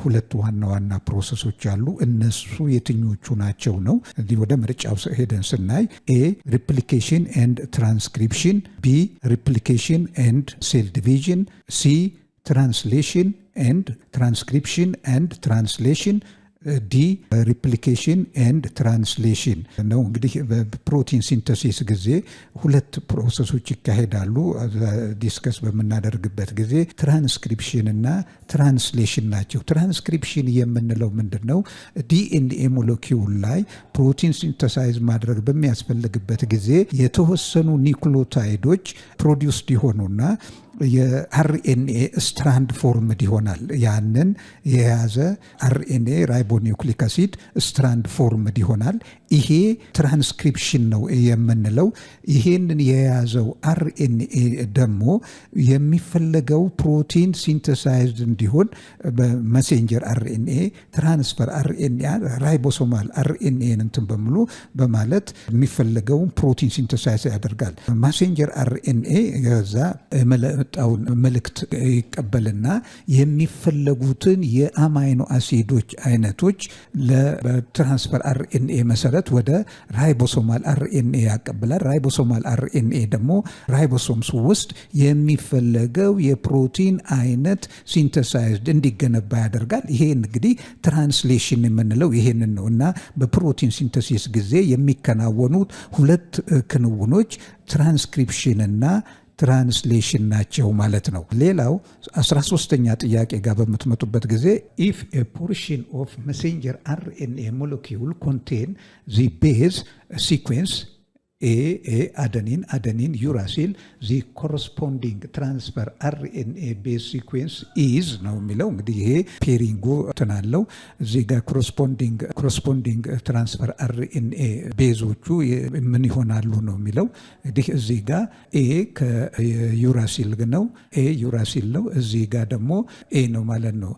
ሁለት ዋና ዋና ፕሮሰሶች አሉ። እነሱ የትኞቹ ናቸው ነው? እዚህ ወደ ምርጫው ሄደን ስናይ ኤ ሪፕሊኬሽን ኤንድ ትራንስክሪፕሽን፣ ቢ ሪፕሊኬሽን ኤንድ ሴል ዲቪዥን፣ ሲ ትራንስሌሽን ኤንድ ትራንስክሪፕሽን ኤንድ ትራንስሌሽን፣ ዲ ሪፕሊኬሽን ኤንድ ትራንስሌሽን ነው። እንግዲህ በፕሮቲን ሲንተሲስ ጊዜ ሁለት ፕሮሰሶች ይካሄዳሉ። ዲስከስ በምናደርግበት ጊዜ ትራንስክሪፕሽን እና ትራንስሌሽን ናቸው። ትራንስክሪፕሽን የምንለው ምንድን ነው? ዲኤንኤ ሞለኪውል ላይ ፕሮቲን ሲንተሳይዝ ማድረግ በሚያስፈልግበት ጊዜ የተወሰኑ ኒክሎታይዶች ፕሮዲውስድ ይሆኑና የአርኤንኤ ስትራንድ ፎርምድ ይሆናል። ያንን የያዘ አርኤንኤ ራይቦኒውክሊክ አሲድ ስትራንድ ፎርምድ ይሆናል። ይሄ ትራንስክሪፕሽን ነው የምንለው። ይሄንን የያዘው አርኤንኤ ደግሞ የሚፈለገው ፕሮቲን ሲንተሳይዝድ እንዲሆን በመሴንጀር አርኤንኤ ትራንስፈር አርኤንኤ ራይቦሶማል አርኤንኤን እንትን በሙሉ በማለት የሚፈለገውን ፕሮቲን ሲንተሳይዝ ያደርጋል። ማሴንጀር አርኤንኤ የዛ መጣውን መልእክት ይቀበልና የሚፈለጉትን የአማይኖ አሲዶች አይነቶች ለትራንስፈር አርኤንኤ መሰረት ወደ ራይቦሶማል አርኤንኤ ያቀብላል። ራይቦሶማል አርኤንኤ ደግሞ ራይቦሶምስ ውስጥ የሚፈለገው የፕሮቲን አይነት ሲንተሳይዝድ እንዲገነባ ያደርጋል። ይሄ እንግዲህ ትራንስሌሽን የምንለው ይሄንን ነው እና በፕሮቲን ሲንተሲስ ጊዜ የሚከናወኑት ሁለት ክንውኖች ትራንስክሪፕሽን እና ትራንስሌሽን ናቸው ማለት ነው። ሌላው 13ኛ ጥያቄ ጋር በምትመጡበት ጊዜ ኢፍ ኤ ፖርሽን ኦፍ መሴንጀር አርኤንኤ ሞለኪውል ኮንቴን ዚ ቤዝ ሲኩዌንስ adenine uracil the corresponding transfer RNA base sequence is ነው የሚለው። እንግዲህ ይሄ ፔሪንጉ ተናለው እዚህ ጋር corresponding transfer RNA ቤዞቹ ምን ይሆናሉ ነው የሚለው። እንግዲህ እዚህ ጋር ኤ ከዩራሲል ነው፣ ዩራሲል ነው። እዚህ ጋር ደግሞ ኤ ነው ማለት ነው።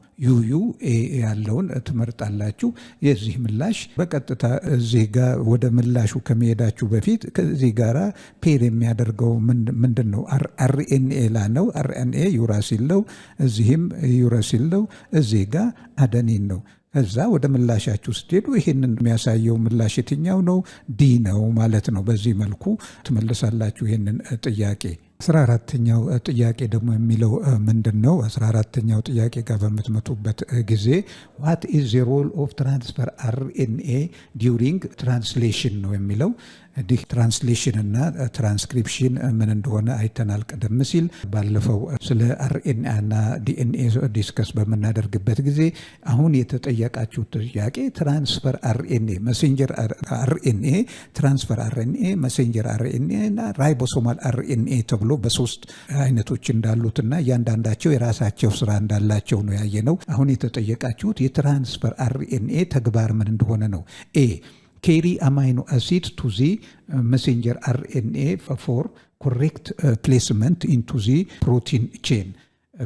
ኤ ያለውን ትመርጣላችሁ። የዚህ ምላሽ በቀጥታ እዚህ ጋር ወደ ምላሹ ከመሄዳችሁ በፊት ከዚህ ጋራ ፔር የሚያደርገው ምንድን ነው? አርኤንኤ ላ ነው። አርኤንኤ ዩራሲል ነው። እዚህም ዩራሲል ነው። እዚህ ጋር አደኒን ነው። ከዛ ወደ ምላሻችሁ ስትሄዱ ይህንን የሚያሳየው ምላሽ የትኛው ነው? ዲ ነው ማለት ነው። በዚህ መልኩ ትመልሳላችሁ ይህንን ጥያቄ። 14ተኛው ጥያቄ ደግሞ የሚለው ምንድን ነው? 14ተኛው ጥያቄ ጋር በምትመጡበት ጊዜ what is the role of transfer RNA during translation ነው የሚለው። እንዲህ ትራንስሌሽን እና ትራንስክሪፕሽን ምን እንደሆነ አይተናል ቀደም ሲል ባለፈው ስለ አርኤንኤ እና ዲኤንኤ ዲስከስ በምናደርግበት ጊዜ። አሁን የተጠየቃችሁ ጥያቄ ትራንስፈር አርኤንኤ፣ መሴንጀር አርኤንኤ፣ ትራንስፈር አርኤንኤ፣ መሴንጀር አርኤንኤ እና ራይቦሶማል አርኤንኤ ተብሎ በሶስት አይነቶች እንዳሉትና እያንዳንዳቸው የራሳቸው ስራ እንዳላቸው ነው ያየነው። አሁን የተጠየቃችሁት የትራንስፈር አርኤንኤ ተግባር ምን እንደሆነ ነው። carry amino acid to the messenger RNA for correct placement into the protein chain.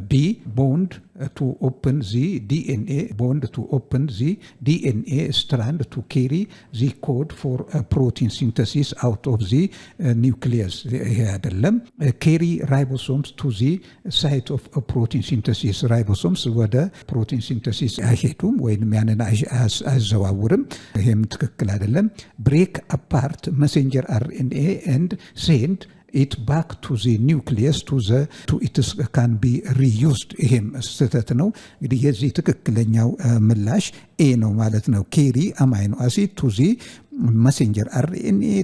B. Bond to open the DNA, bond to open the DNA strand to carry the code for protein synthesis out of the nucleus. ይሄ አይደለም። carry ribosomes to the site of protein synthesis. ribosomes ወደ protein synthesis አይሄዱም ወይንም ያንን አያዘዋውርም። ይሄም ትክክል አይደለም። break apart messenger RNA and send it back to the nucleus to it can be reused. ይሄም ስህተት ነው። እንግዲህ የዚህ ትክክለኛው ምላሽ ኤ ነው ማለት ነው። carry amino acid to the messenger RNA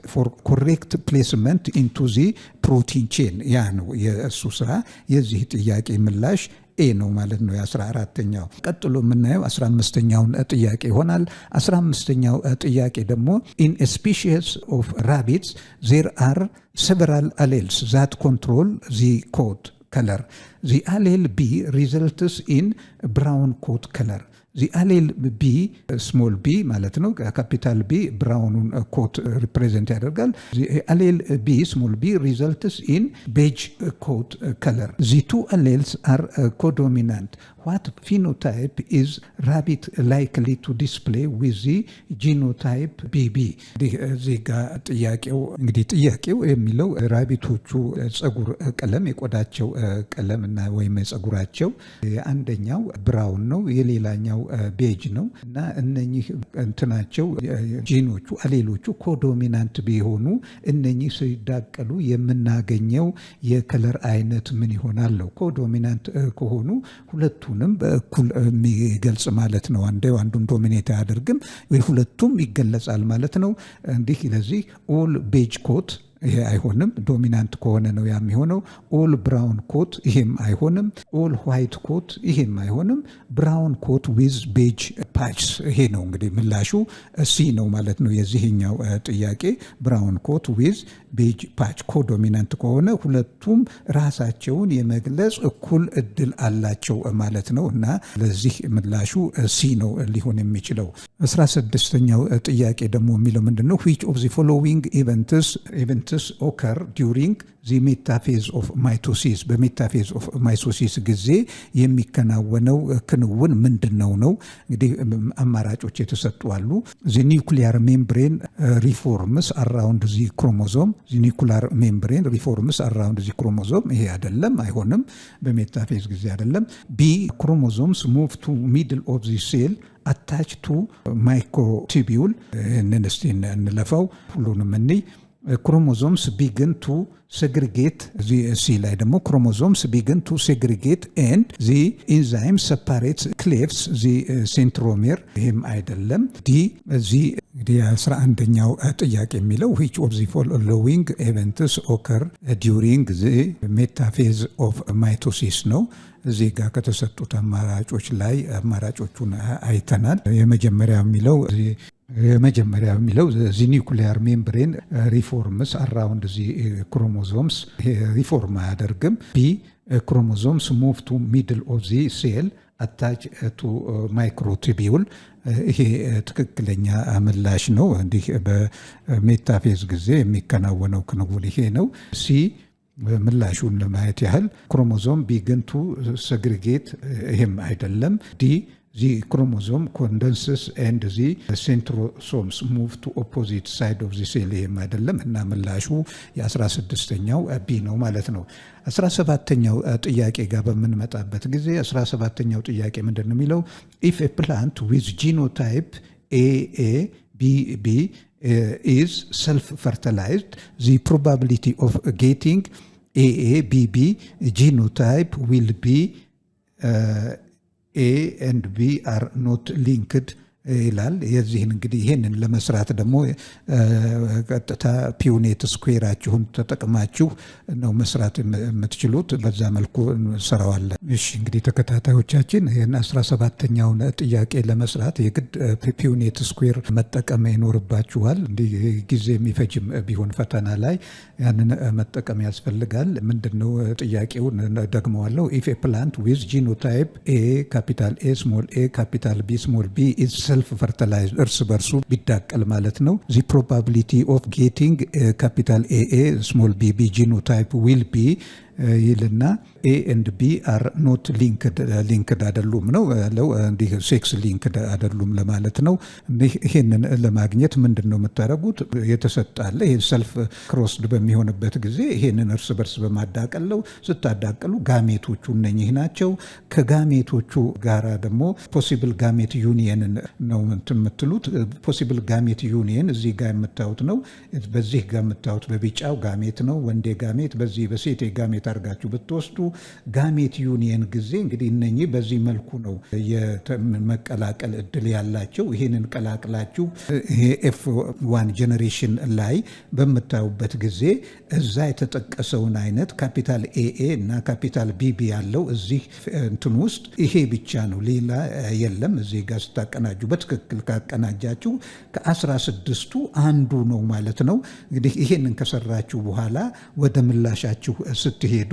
for correct placement into the protein chain. ያ ነው የእሱ ስራ። የዚህ ጥያቄ ምላሽ ኤ ነው ማለት ነው። የ14ተኛው ቀጥሎ የምናየው 15ኛውን ጥያቄ ይሆናል። 15ኛው ጥያቄ ደግሞ in a species of rabbits there are several alleles that control the coat color. The allele B results in brown coat color. the allele B small b ማለት ነው ካፒታል B ብራውኑን ኮት ሪፕሬዘንት ያደርጋል። the allele B small b results in beige coat color. the two alleles are codominant. what phenotype is rabbit likely to display with the genotype BB? እዚህ ጋር ጥያቄው የሚለው ራቢቶቹ ጸጉር ቀለም የቆዳቸው ቀለምና ወይም ጸጉራቸው አንደኛው ብራውን ነው፣ የሌላኛው ቤጅ ነው እና እነኚህ እንትናቸው ጂኖቹ አሌሎቹ ኮዶሚናንት ቢሆኑ እነኚህ ሲዳቀሉ የምናገኘው የከለር አይነት ምን ይሆናል? ኮዶሚናንት ከሆኑ ሁለቱንም በእኩል የሚገልጽ ማለት ነው። አንዱን ዶሚኔት አያደርግም ወይ ሁለቱም ይገለጻል ማለት ነው። እንዲህ ለዚህ ኦል ቤጅ ኮት ይሄ አይሆንም። ዶሚናንት ከሆነ ነው ያ የሚሆነው። ኦል ብራውን ኮት ይሄም አይሆንም። ኦል ዋይት ኮት ይሄም አይሆንም። ብራውን ኮት ዊዝ ቤጅ ፓችስ ይሄ ነው እንግዲህ ምላሹ ሲ ነው ማለት ነው የዚህኛው ጥያቄ። ብራውን ኮት ዊዝ ቤጅ ፓች ኮዶሚናንት ከሆነ ሁለቱም ራሳቸውን የመግለጽ እኩል እድል አላቸው ማለት ነው እና ለዚህ ምላሹ ሲ ነው ሊሆን የሚችለው። 16ኛው ጥያቄ ደግሞ የሚለው ምንድነው? which of the following events occur during the metaphase of mitosis? በሜታፌዝ ኦፍ ማይቶሲስ ጊዜ የሚከናወነው ክንውን ምንድነው ነው? እንግዲህ አማራጮች የተሰጡ አሉ። the nuclear membrane reforms around the chromosome. the nuclear membrane reforms around the chromosome ይሄ አይደለም፣ አይሆንም፣ በሜታፌዝ ጊዜ አይደለም። b chromosomes move to middle of the cell attached to microtubule. እስቲ እንለፈው ሁሉንም እንይ። chromosomes begin to segregate. the C ላይ ደግሞ chromosomes begin to segregate and the enzyme separates cleaves the centromere. ይሄም አይደለም። the 11ኛው ጥያቄ የሚለው which of the following events occur during the metaphase of mitosis ነው። እዚህ ጋር ከተሰጡት አማራጮች ላይ አማራጮቹን አይተናል። የመጀመሪያ የሚለው የመጀመሪያ የሚለው ዚ ኒውክሊየር ሜምብሬን ሪፎርምስ አራውንድ ዚ ክሮሞዞምስ ሪፎርም አያደርግም። ቢ ክሮሞዞምስ ሙቭ ቱ ሚድል ኦፍ ዚ ሴል አታች ቱ ማይክሮቱቢውል። ይሄ ትክክለኛ ምላሽ ነው። እንዲህ በሜታፌዝ ጊዜ የሚከናወነው ክንውን ይሄ ነው። ሲ ምላሹን ለማየት ያህል ክሮሞዞም ቢግን ቱ ሰግሪጌት፣ ይሄም አይደለም። ዲ ዚ ክሮሞዞም ኮንደንስስ ኤንድ ዚ ሴንትሮሶምስ ሙቭ ቱ ኦፖዚት ሳይድ ኦፍ ዚ ሴል፣ ይሄም አይደለም እና ምላሹ የ16ኛው ቢ ነው ማለት ነው። 17ኛው ጥያቄ ጋር በምንመጣበት ጊዜ 17ኛው ጥያቄ ምንድን ነው የሚለው? ኢፍ ኤ ፕላንት ዊዝ ጂኖታይፕ ኤኤ ቢቢ is self-fertilized, the probability of getting AABB genotype will be A and B are not linked ይላል። የዚህን እንግዲህ ይሄንን ለመስራት ደግሞ ቀጥታ ፒውኔት ስኩዌራችሁን ተጠቅማችሁ ነው መስራት የምትችሉት። በዛ መልኩ እንሰራዋለን። እሺ እንግዲህ ተከታታዮቻችን ይህን 17ኛውን ጥያቄ ለመስራት የግድ ፒውኔት ስኩዌር መጠቀም ይኖርባችኋል። እንዲህ ጊዜ የሚፈጅም ቢሆን ፈተና ላይ ያንን መጠቀም ያስፈልጋል። ምንድነው ጥያቄውን ደግመዋለሁ። ኢፍ ኤ ፕላንት ዊዝ ጂኖታይፕ ኤ ካፒታል ኤ ስሞል ኤ ካፒታል ቢ ስሞል ቢ ኢዝ ሰልፍ ፈርቲላይዝ፣ እርስ በርሱ ቢዳቀል ማለት ነው። ዚ ፕሮባቢሊቲ ኦፍ ጌቲንግ ካፒታል ኤኤ ስሞል ቢቢ ጂኖታይፕ ዊል ቢ ይልና ኤ ኤንድ ቢ አር ኖት ሊንክድ አይደሉም ነው ያለው። እንዲህ ሴክስ ሊንክድ አይደሉም ለማለት ነው። ይሄንን ለማግኘት ምንድን ነው የምታደርጉት? የተሰጣለ ይሄ ሰልፍ ክሮስድ በሚሆንበት ጊዜ ይሄንን እርስ በርስ በማዳቀል ነው። ስታዳቀሉ ጋሜቶቹ እነኚህ ናቸው። ከጋሜቶቹ ጋራ ደግሞ ፖሲብል ጋሜት ዩኒየንን ነው የምትሉት። ፖሲብል ጋሜት ዩኒየን እዚህ ጋር የምታዩት ነው። በዚህ ጋር የምታዩት በቢጫው ጋሜት ነው፣ ወንዴ ጋሜት። በዚህ በሴቴ ጋሜት አድርጋችሁ ብትወስዱ ጋሜት ዩኒየን ጊዜ እንግዲህ እነኚህ በዚህ መልኩ ነው የመቀላቀል እድል ያላቸው። ይህንን ቀላቅላችሁ ይሄ ኤፍ1 ጄኔሬሽን ላይ በምታዩበት ጊዜ እዛ የተጠቀሰውን አይነት ካፒታል ኤኤ እና ካፒታል ቢቢ ያለው እዚህ እንትን ውስጥ ይሄ ብቻ ነው፣ ሌላ የለም። እዚህ ጋር ስታቀናጁ በትክክል ካቀናጃችሁ ከ16ቱ አንዱ ነው ማለት ነው። እንግዲህ ይሄንን ከሰራችሁ በኋላ ወደ ምላሻችሁ ስትሄዱ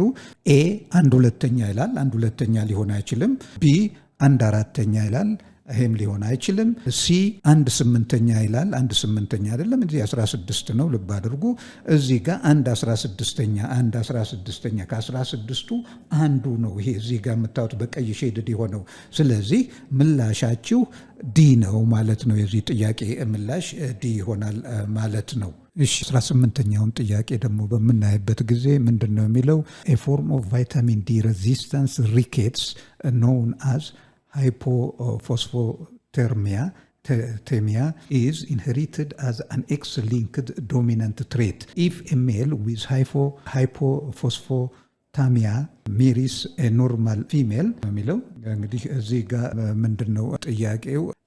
ኤ 1/2 ይላል፣ 1/2 ሊሆን አይችልም። ቢ 1/4 ይላል፣ ይሄም ሊሆን አይችልም። ሲ 1/8 ይላል፣ 1/8 አይደለም፣ እዚህ 16 ነው። ልብ አድርጉ። እዚህ ጋር 1/16 ከ16ቱ አንዱ ነው። ይሄ እዚህ ጋር የምታዩት በቀይ ሼድድ የሆነው። ስለዚህ ምላሻችሁ ዲ ነው ማለት ነው። የዚህ ጥያቄ ምላሽ ዲ ይሆናል ማለት ነው። እሺ 18ኛውን ጥያቄ ደግሞ በምናይበት ጊዜ ምንድን ነው የሚለው? ኤ ፎርም ኦፍ ቫይታሚን ዲ ሬዚስታንስ ሪኬትስ ኖውን አዝ hypophosphatemia is inherited as an X-linked dominant trait. If a male with hypophosphatemia marries a normal female የሚለው እንግዲህ እዚህ ጋር ምንድነው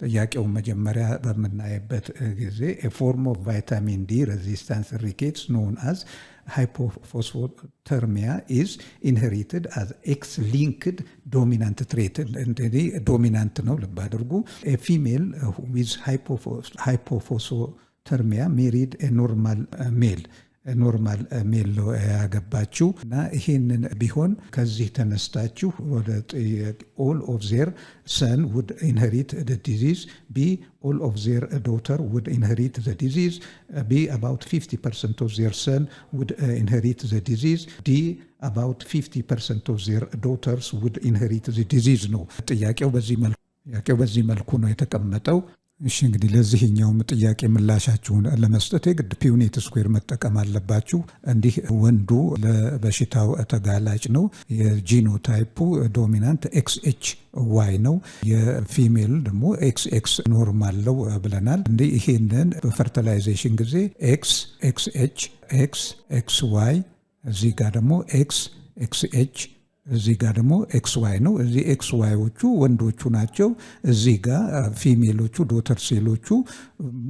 ጥያቄው መጀመሪያ በምናይበት ጊዜ a form of vitamin D resistance rickets known as hypophosphatemia is inherited as X-linked dominant trait. እንግዲህ ዶሚናንት ነው፣ ልብ አድርጉ። a female with hypophosphatemia married a normal male ኖርማል ሜል ያገባችሁ እና ይህንን ቢሆን ከዚህ ተነስታችሁ ወደ all of their son would inherit the disease. B all of their daughter would inherit the disease. B about 50% of their son would inherit the disease. D about 50% of their daughters would inherit the disease ነው ጥያቄው። በዚህ መልኩ ነው የተቀመጠው። እሺ እንግዲህ ለዚህኛውም ጥያቄ ምላሻችሁን ለመስጠት የግድ ፒውኔት ስኩዌር መጠቀም አለባችሁ። እንዲህ ወንዱ ለበሽታው ተጋላጭ ነው። የጂኖታይፑ ዶሚናንት XHY ነው። የፊሜል ደግሞ XX ኖርማል ነው ብለናል። እንዲህ ይሄንን በፈርቲላይዜሽን ጊዜ XH XXY እዚህ ጋር ደግሞ XXH እዚህ ጋር ደግሞ XY ነው። እዚህ XYዎቹ ወንዶቹ ናቸው። እዚህ ጋር ፊሜሎቹ ዶተር ሴሎቹ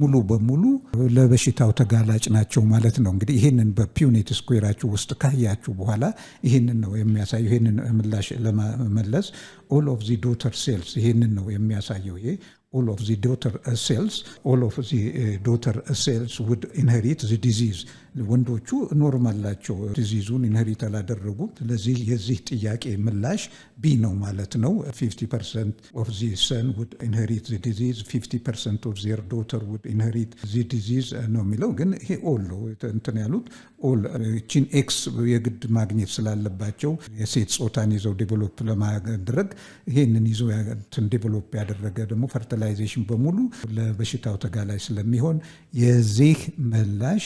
ሙሉ በሙሉ ለበሽታው ተጋላጭ ናቸው ማለት ነው። እንግዲህ ይህንን በፒውኔት ስኩዌራችሁ ውስጥ ካያችሁ በኋላ ይህንን ነው የሚያሳየው። ይህንን ምላሽ ለመመለስ all of the daughter cells ይህንን ነው የሚያሳየው። ይሄ all of the daughter cells would inherit the disease. ወንዶቹ ኖርማል ናቸው፣ ዲዚዙን ኢንሄሪት አላደረጉም። ስለዚህ የዚህ ጥያቄ ምላሽ ቢ ነው ማለት ነው። 50% of the son would inherit the disease, 50% of their daughter would inherit the disease ነው የሚለው። ግን ይሄ ኦል ነው እንትን ያሉት ኦል ቺን ኤክስ የግድ ማግኘት ስላለባቸው የሴት ጾታን ይዘው ዴቨሎፕ ለማድረግ ይሄንን ይዘው ዴቨሎፕ ያደረገ ደግሞ ፈርቲላይዜሽን በሙሉ ለበሽታው ተጋላጭ ስለሚሆን የዚህ ምላሽ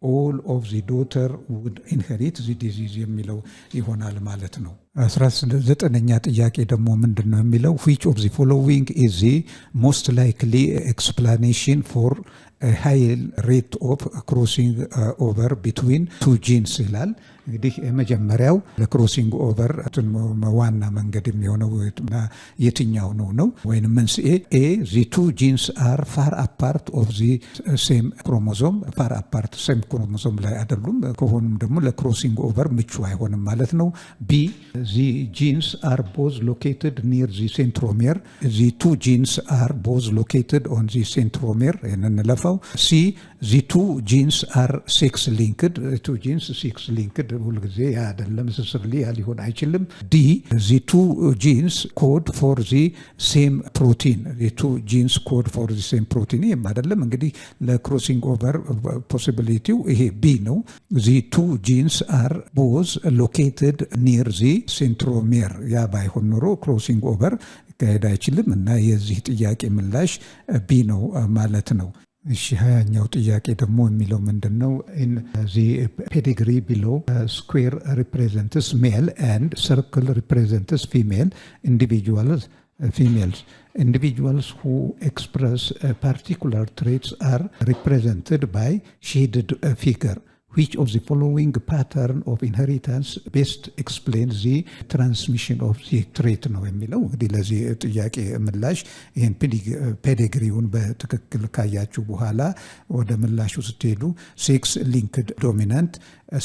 all of the daughter would inherit the disease የሚለው ይሆናል ማለት ነው። 19ኛ ጥያቄ ደግሞ ምንድነው የሚለው which of the following is the most likely explanation for a high rate of crossing over between two genes ይላል። እንግዲህ የመጀመሪያው ለክሮሲንግ ኦቨር ዋና መንገድ የሚሆነው የትኛው ነው ወይንም መንስኤ ኤ the two genes are far apart of the same chromosome far apart same chromosome ላይ አይደሉም ከሆኑም ደግሞ ለክሮሲንግ ኦቨር ምቹ አይሆንም ማለት ነው። ቢ the genes are both located near the centromere the two genes are both located on the centromere እንለፈው። ሲ the two genes are sex linked two genes sex linked ሁልጊዜ ያ አይደለም ስስርሊ ያ ሊሆን አይችልም። ዲ the two genes code for the same protein the two genes code for the same protein ይሄም አይደለም። እንግዲህ ለክሮሲንግ ኦቨር ፖሲቢሊቲው ይሄ ቢ ነው። the two genes are both located near the centromere ያ ባይሆን ኖሮ ክሮሲንግ ኦቨር ካሄድ አይችልም እና የዚህ ጥያቄ ምላሽ ቢ ነው ማለት ነው። እሺ 20ኛው ጥያቄ ደግሞ የሚለው ምንድነው? in the pedigree below square represents male and circle represents individuals who express particular traits are represented by shaded figure. Which of the following pattern of inheritance best explains the transmission of the trait ነው የሚለው። እንግዲህ ለዚህ ጥያቄ ምላሽ ይህን ፔዲግሪውን በትክክል ካያችሁ በኋላ ወደ ምላሹ ስትሄዱ ሴክስ ሊንክድ ዶሚናንት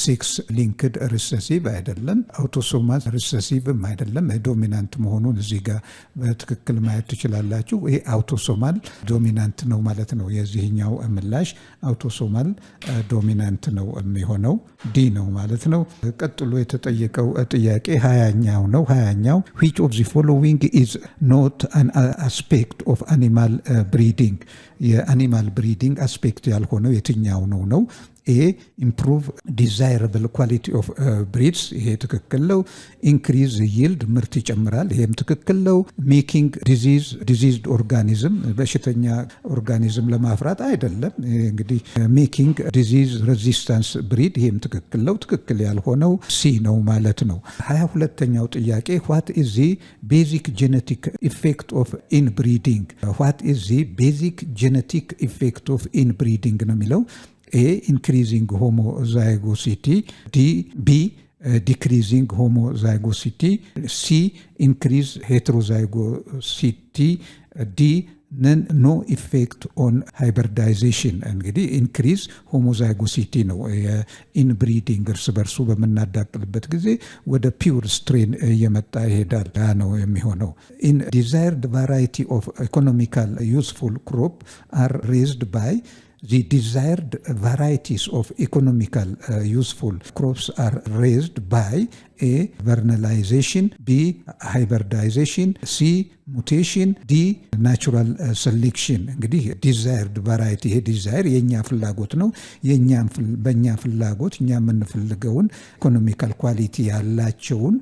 ሴክስ ሊንክድ ሪሰሲቭ አይደለም፣ አውቶሶማል ሪሰሲቭም አይደለም። ዶሚናንት መሆኑን እዚህ ጋር በትክክል ማየት ትችላላችሁ። ይሄ አውቶሶማል ዶሚናንት ነው ማለት ነው። የዚህኛው ምላሽ አውቶሶማል ዶሚናንት ነው የሚሆነው ዲ ነው ማለት ነው። ቀጥሎ የተጠየቀው ጥያቄ 20ኛው ነው። 20ኛው which of the following is not an aspect of animal breeding የአኒማል ብሪዲንግ አስፔክት ያልሆነው የትኛው ነው? ኤ improve desirable quality of breeds ይሄ ትክክል ነው። increase yield ምርት ይጨምራል ይሄም ትክክል ነው። making diseased organism በሽተኛ ኦርጋኒዝም ለማፍራት አይደለም። እንግዲህ making disease resistance breed ይሄም ትክክል ነው። ትክክል ያልሆነው ሲ ነው ማለት ነው። 22ኛው ጥያቄ what is the basic genetic effect of inbreeding what is the basic genetic effect of inbreeding ነው የሚለው A increasing homozygosity B decreasing homozygosity C increase heterozygosity D no effect on hybridization እንግዲህ ኢንክሪዝ ሆሞዛይጎሲቲ ነው የኢንብሪዲንግ እርስ በርሱ በምናዳቅልበት ጊዜ ወደ ፒውር ስትሬን እየመጣ ይሄዳል ያ ነው የሚሆነው። in desired variety of economical useful crop are raised by the desired varieties of economical useful crops are raised by A vernalization B hybridization C mutation D natural selection እንግዲህ desired variety ይሄ desire የኛ ፍላጎት ነው። በእኛ ፍላጎት እኛ የምንፈልገውን ኢኮኖሚካል ኳሊቲ ያላቸውን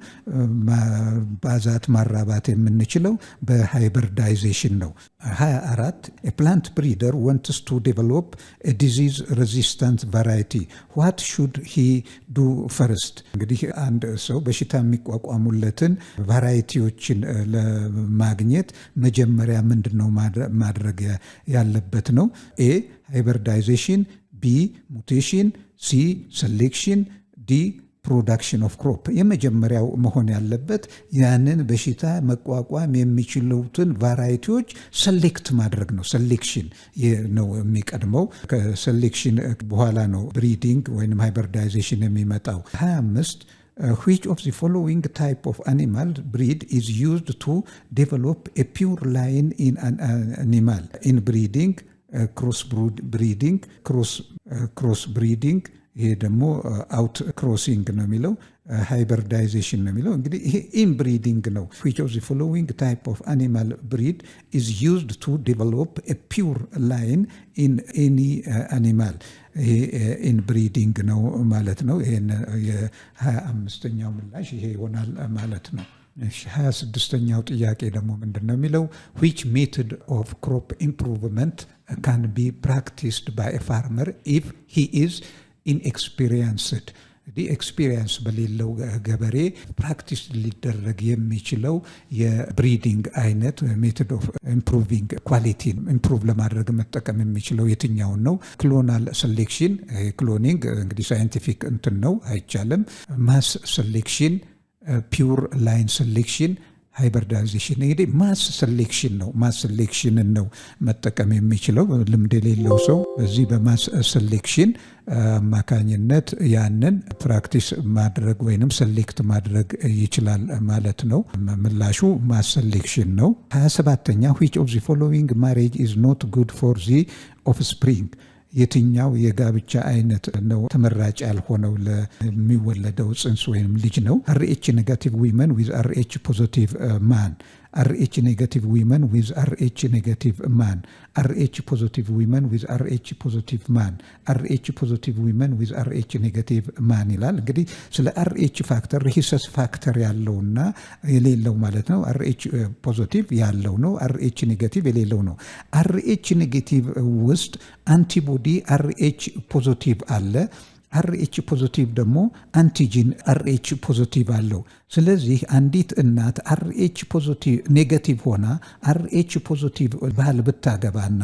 ባዛት ማራባት የምንችለው በሃይብሪዳይዜሽን ነው። 24 a plant breeder wants to develop a disease resistant variety what should he do first እንግዲህ አንድ ሰው በሽታ የሚቋቋሙለትን ቫራይቲዎችን ለማግኘት መጀመሪያ ምንድነው ማድረግ ያለበት ነው? ኤ ሃይብሪዳይዜሽን ቢ ሙቴሽን ሲ ሴሌክሽን ዲ ፕሮዳክሽን ኦፍ ክሮፕ የመጀመሪያው መሆን ያለበት ያንን በሽታ መቋቋም የሚችሉትን ቫራይቲዎች ሴሌክት ማድረግ ነው። ሴሌክሽን ነው የሚቀድመው። ከሴሌክሽን በኋላ ነው ብሪዲንግ ወይም ሃይብሪዳይዜሽን የሚመጣው። 25 which of the following type of animal breed is used to develop a pure line in an animal? Inbreeding, crossbreeding, ይሄ ደግሞ አውት ክሮሲንግ ነው የሚለው ሃይብሪዳይዜሽን ነው የሚለው እንግዲህ ይሄ ኢንብሪዲንግ ነው which of the following type of animal breed is used to develop a pure line in any animal ይሄ ኢንብሪዲንግ ነው ማለት ነው ይሄን የ25ኛው ምላሽ ይሄ ይሆናል ማለት ነው 26ኛው ጥያቄ ደግሞ ምንድነው የሚለው which method of crop improvement can be practiced by a farmer if he is inexperienced the experience በሌለው ገበሬ ፕራክቲስ ሊደረግ የሚችለው የብሪዲንግ አይነት ሜቶድ ኦፍ ኢምፕሩቪንግ ኳሊቲ ኢምፕሩቭ ለማድረግ መጠቀም የሚችለው የትኛውን ነው ክሎናል ሴሌክሽን ክሎኒንግ እንግዲህ ሳይንቲፊክ እንትን ነው አይቻልም ማስ ሴሌክሽን ፒውር ላይን ሴሌክሽን ሃይብሪዳይዜሽን እንግዲህ ማስ ሴሌክሽን ነው ማስ ሴሌክሽንን ነው መጠቀም የሚችለው ልምድ የሌለው ሰው በዚህ በማስ ሴሌክሽን አማካኝነት ያንን ፕራክቲስ ማድረግ ወይንም ሴሌክት ማድረግ ይችላል ማለት ነው ምላሹ ማስ ሴሌክሽን ነው 27ኛ which of the following marriage is not good for the offspring የትኛው የጋብቻ አይነት ነው ተመራጭ ያልሆነው ለሚወለደው ጽንስ ወይም ልጅ ነው RH negative women with RH positive man RH negative women with RH negative man RH positive women with RH positive man RH positive women with RH negative man ይላል እንግዲህ ስለ RH ፋክተር ሪሰስ ፋክተር ያለውና የሌለው ማለት ነው RH ፖዚቲቭ ያለው ነው RH ኔጌቲቭ የሌለው ነው RH ኔጌቲቭ ውስጥ አንቲቦዲ RH ፖዚቲቭ አለ RH ፖዚቲቭ ደግሞ አንቲጂን RH ፖዚቲቭ አለው ስለዚህ አንዲት እናት RH ፖዚቲቭ ኔጌቲቭ ሆና RH ፖዚቲቭ ባል ብታገባና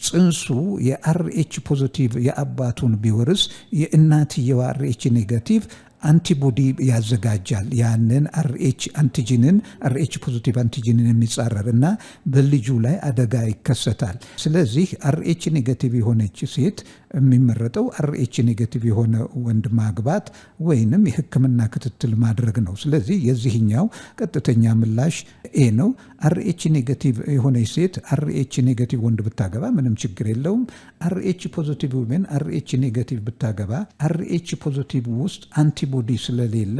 ጽንሱ የRH ፖዚቲቭ የአባቱን ቢወርስ የእናትየው RH ኔጌቲቭ አንቲቦዲ ያዘጋጃል ያንን RH አንቲጂንን RH ፖዚቲቭ አንቲጂንን የሚጻረርና በልጁ ላይ አደጋ ይከሰታል ስለዚህ RH ኔጌቲቭ የሆነች ሴት የሚመረጠው RH ኔጌቲቭ የሆነ ወንድ ማግባት ወይንም የሕክምና ክትትል ማድረግ ነው ስለዚህ የዚህኛው ቀጥተኛ ምላሽ ኤ ነው RH ኔጌቲቭ የሆነች ሴት RH ኔጌቲቭ ወንድ ብታገባ ምንም ችግር የለውም RH ፖዚቲቭ ወይም RH ኔጌቲቭ ብታገባ RH ፖዚቲቭ ውስጥ አንቲቦዲ ስለሌለ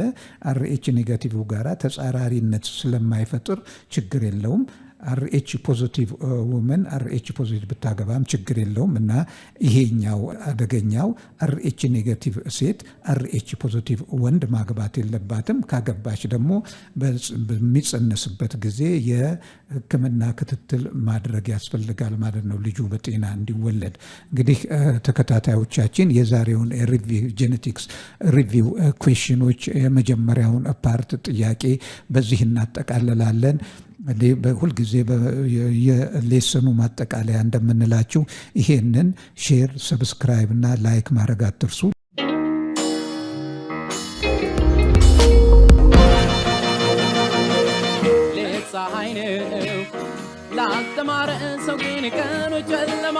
RH ኔጌቲቭ ጋራ ተጻራሪነት ስለማይፈጥር ችግር የለውም RH ፖዚቲቭ women RH ፖዚቲቭ ብታገባም ችግር የለውም እና ይሄኛው አደገኛው RH ኔጌቲቭ ሴት RH ፖዚቲቭ ወንድ ማግባት የለባትም ካገባች ደግሞ በሚጸነስበት ጊዜ የሕክምና ክትትል ማድረግ ያስፈልጋል ማለት ነው ልጁ በጤና እንዲወለድ እንግዲህ ተከታታዮቻችን የዛሬውን ሪቪው ጄኔቲክስ ሪቪው ኩዌስችኖች የመጀመሪያውን ፓርት ጥያቄ በዚህ እናጠቃልላለን በሁል ጊዜ የሌሰኑ ማጠቃለያ እንደምንላችሁ ይሄንን ሼር ሰብስክራይብ እና ላይክ ማድረግ አትርሱ ፀሐይ ነው ላልተማረ ሰው ግን ቀኑ ጨለማ